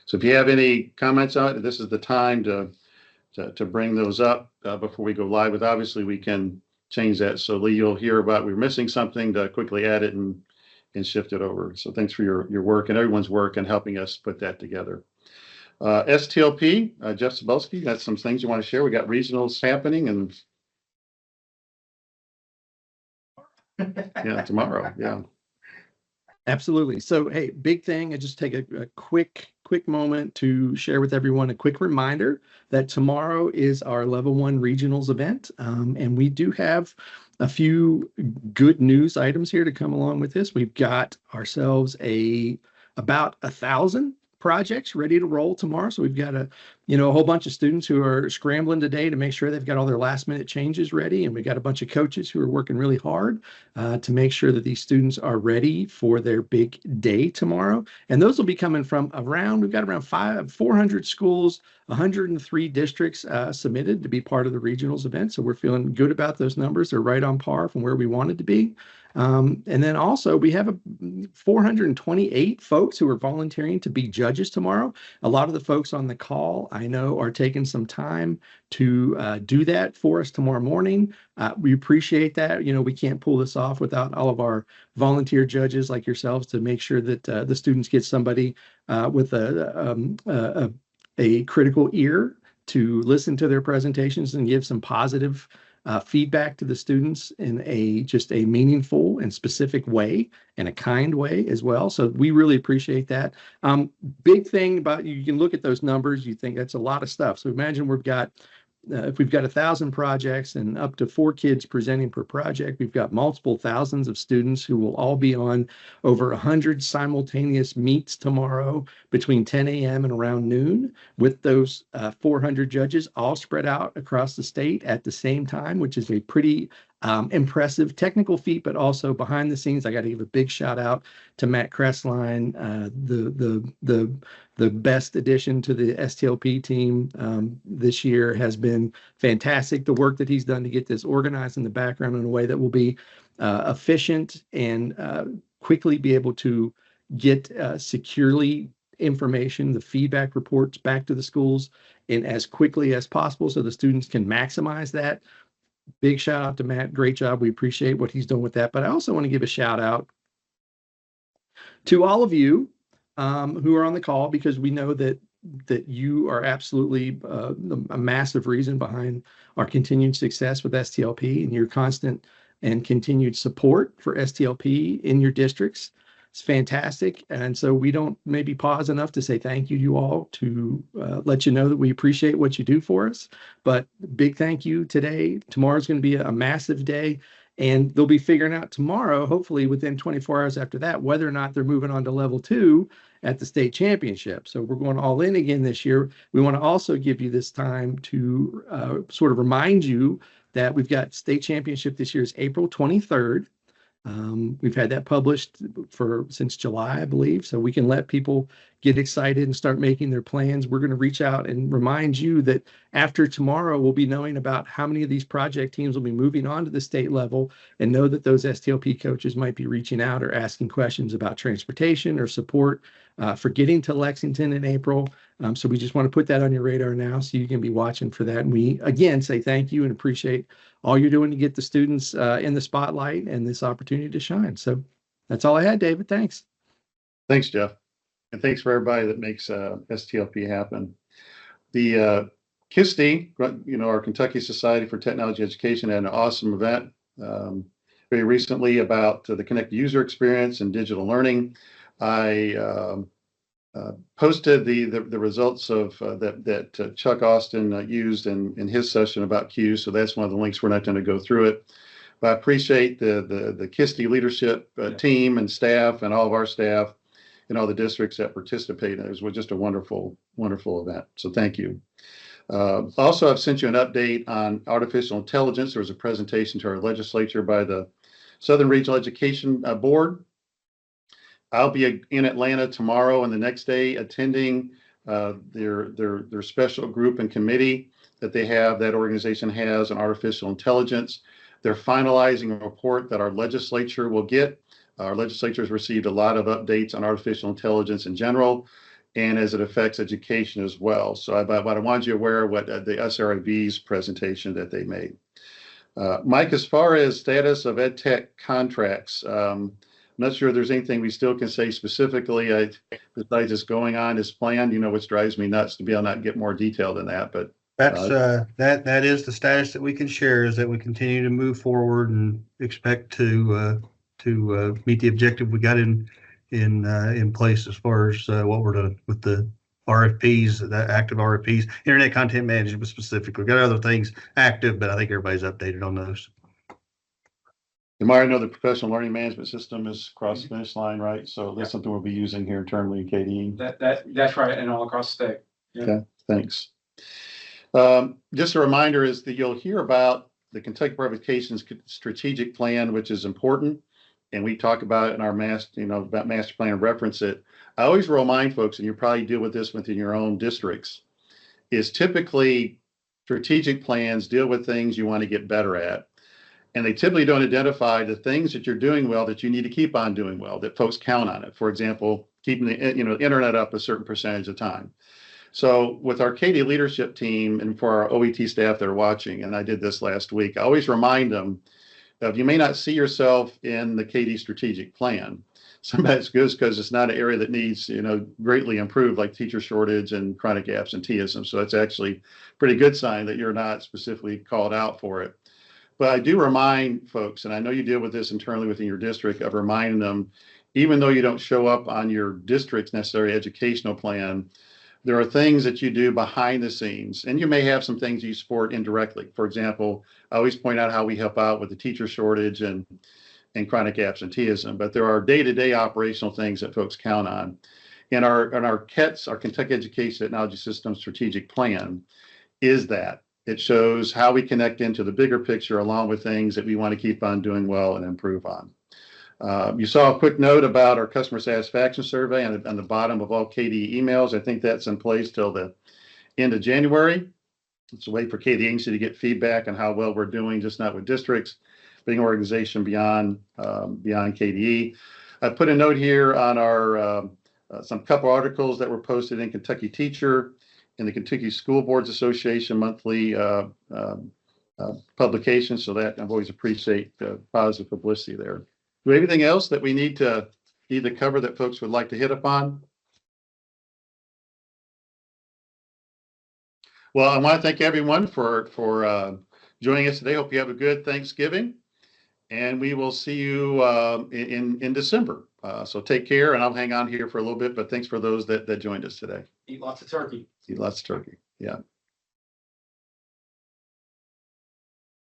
So if you have any comments on it, this is the time to bring those up before we go live. But obviously we can change that. So Lee, you'll hear about we're missing something to quickly add it and shift it over. So thanks for your work and everyone's work in helping us put that together. STLP, Jeff Sabelski, got some things you want to share. We got regionals happening and yeah, tomorrow. Yeah. Absolutely. So, hey, big thing. I just take a quick moment to share with everyone a quick reminder that tomorrow is our level 1 regionals event. And we do have a few good news items here to come along with this. We've got ourselves about 1,000 projects ready to roll tomorrow. So we've got a whole bunch of students who are scrambling today to make sure they've got all their last minute changes ready. And we've got a bunch of coaches who are working really hard to make sure that these students are ready for their big day tomorrow. And those will be coming from we've got around 400 schools, 103 districts submitted to be part of the regionals event. So we're feeling good about those numbers. They're right on par from where we wanted to be. And then also we have 428 folks who are volunteering to be judges tomorrow. A lot of the folks on the call I know are taking some time to do that for us tomorrow morning. We appreciate that. We can't pull this off without all of our volunteer judges like yourselves to make sure that the students get somebody with a critical ear to listen to their presentations and give some positive feedback to the students in just a meaningful and specific way and a kind way as well. So we really appreciate that. Big thing about you can look at those numbers, you think that's a lot of stuff. So imagine if we've got 1,000 projects and up to 4 kids presenting per project, we've got multiple thousands of students who will all be on over 100 simultaneous meets tomorrow between 10 a.m. and around noon with those 400 judges all spread out across the state at the same time, which is a pretty impressive technical feat, but also behind the scenes. I got to give a big shout out to Matt Cressline, the best addition to the STLP team this year has been fantastic. The work that he's done to get this organized in the background in a way that will be efficient and quickly be able to get securely information, the feedback reports back to the schools in as quickly as possible so the students can maximize that. Big shout out to Matt. Great job. We appreciate what he's doing with that. But I also want to give a shout out to all of you who are on the call, because we know that you are absolutely a massive reason behind our continued success with STLP and your constant and continued support for STLP in your districts. It's fantastic. And so we don't maybe pause enough to say thank you to you all, to let you know that we appreciate what you do for us. But big thank you today. Tomorrow's going to be a massive day. And they'll be figuring out tomorrow, hopefully within 24 hours after that, whether or not they're moving on to level 2 at the state championship. So we're going all in again this year. We want to also give you this time to sort of remind you that we've got state championship this year is April 23rd. We've had that published since July, I believe, so we can let people get excited and start making their plans. We're going to reach out and remind you that after tomorrow, we'll be knowing about how many of these project teams will be moving on to the state level, and know that those STLP coaches might be reaching out or asking questions about transportation or support for getting to Lexington in April. So we just want to put that on your radar now so you can be watching for that. And we, again, say thank you and appreciate all you're doing to get the students in the spotlight and this opportunity to shine. So that's all I had, David. Thanks. Thanks, Jeff. And thanks for everybody that makes STLP happen. The KISTE, our Kentucky Society for Technology Education, had an awesome event very recently about the connected user experience and digital learning. I posted the results of that Chuck Austin used in his session about Q. So that's one of the links. We're not going to go through it, but I appreciate the KISTE leadership team and staff and all of our staff and all the districts that participated. It was just a wonderful, wonderful event. So thank you. Also, I've sent you an update on artificial intelligence. There was a presentation to our legislature by the Southern Regional Education Board I'll be in Atlanta tomorrow and the next day attending their special group and committee that they have, that organization has on artificial intelligence. They're finalizing a report that our legislature will get. Our legislature has received a lot of updates on artificial intelligence in general and as it affects education as well. So I wanted you aware of what the SRIB's presentation that they made. Mike, as far as status of EdTech contracts, I'm not sure if there's anything we still can say specifically besides just going on as planned, which drives me nuts to be able to not get more detail than that. But that's that is the status that we can share, is that we continue to move forward and expect to meet the objective we got in place as far as what we're doing with the RFPs, the active RFPs, internet content management specifically. We've got other things active, but I think everybody's updated on those. You might know the professional learning management system is across the finish line, right? So that's something we'll be using here internally in KDE. That's right, and all across the state. Yeah. Okay, thanks. Just a reminder is that you'll hear about the Kentucky Board of Education's strategic plan, which is important. And we talk about it in our about master plan and reference it. I always remind folks, and you probably deal with this within your own districts, is typically strategic plans deal with things you want to get better at. And they typically don't identify the things that you're doing well that you need to keep on doing well, that folks count on it. For example, keeping the internet up a certain percentage of time. So with our KD leadership team and for our OET staff that are watching, and I did this last week, I always remind them of you may not see yourself in the KD strategic plan. Sometimes it's good because it's not an area that needs, greatly improved, like teacher shortage and chronic absenteeism. So that's actually a pretty good sign that you're not specifically called out for it. But I do remind folks, and I know you deal with this internally within your district, of reminding them, even though you don't show up on your district's necessary educational plan, there are things that you do behind the scenes, and you may have some things you support indirectly. For example, I always point out how we help out with the teacher shortage and chronic absenteeism, but there are day-to-day operational things that folks count on. And our KETS, our Kentucky Education Technology System Strategic Plan, is that. It shows how we connect into the bigger picture along with things that we want to keep on doing well and improve on. You saw a quick note about our customer satisfaction survey on the bottom of all KD emails. I think that's in place till the end of January. It's a way for KD agency to get feedback on how well we're doing, just not with districts, but an organization beyond KDE. I put a note here on our some couple articles that were posted in Kentucky Teacher and the Kentucky School Boards Association monthly publication. So that I've always appreciate the positive publicity there. Do we have anything else that we need to cover that folks would like to hit upon? Well, I want to thank everyone for joining us today. Hope you have a good Thanksgiving, and we will see you in December. So take care, and I'll hang on here for a little bit, but thanks for those that joined us today. Eat lots of turkey. Eat lots of turkey. Yeah.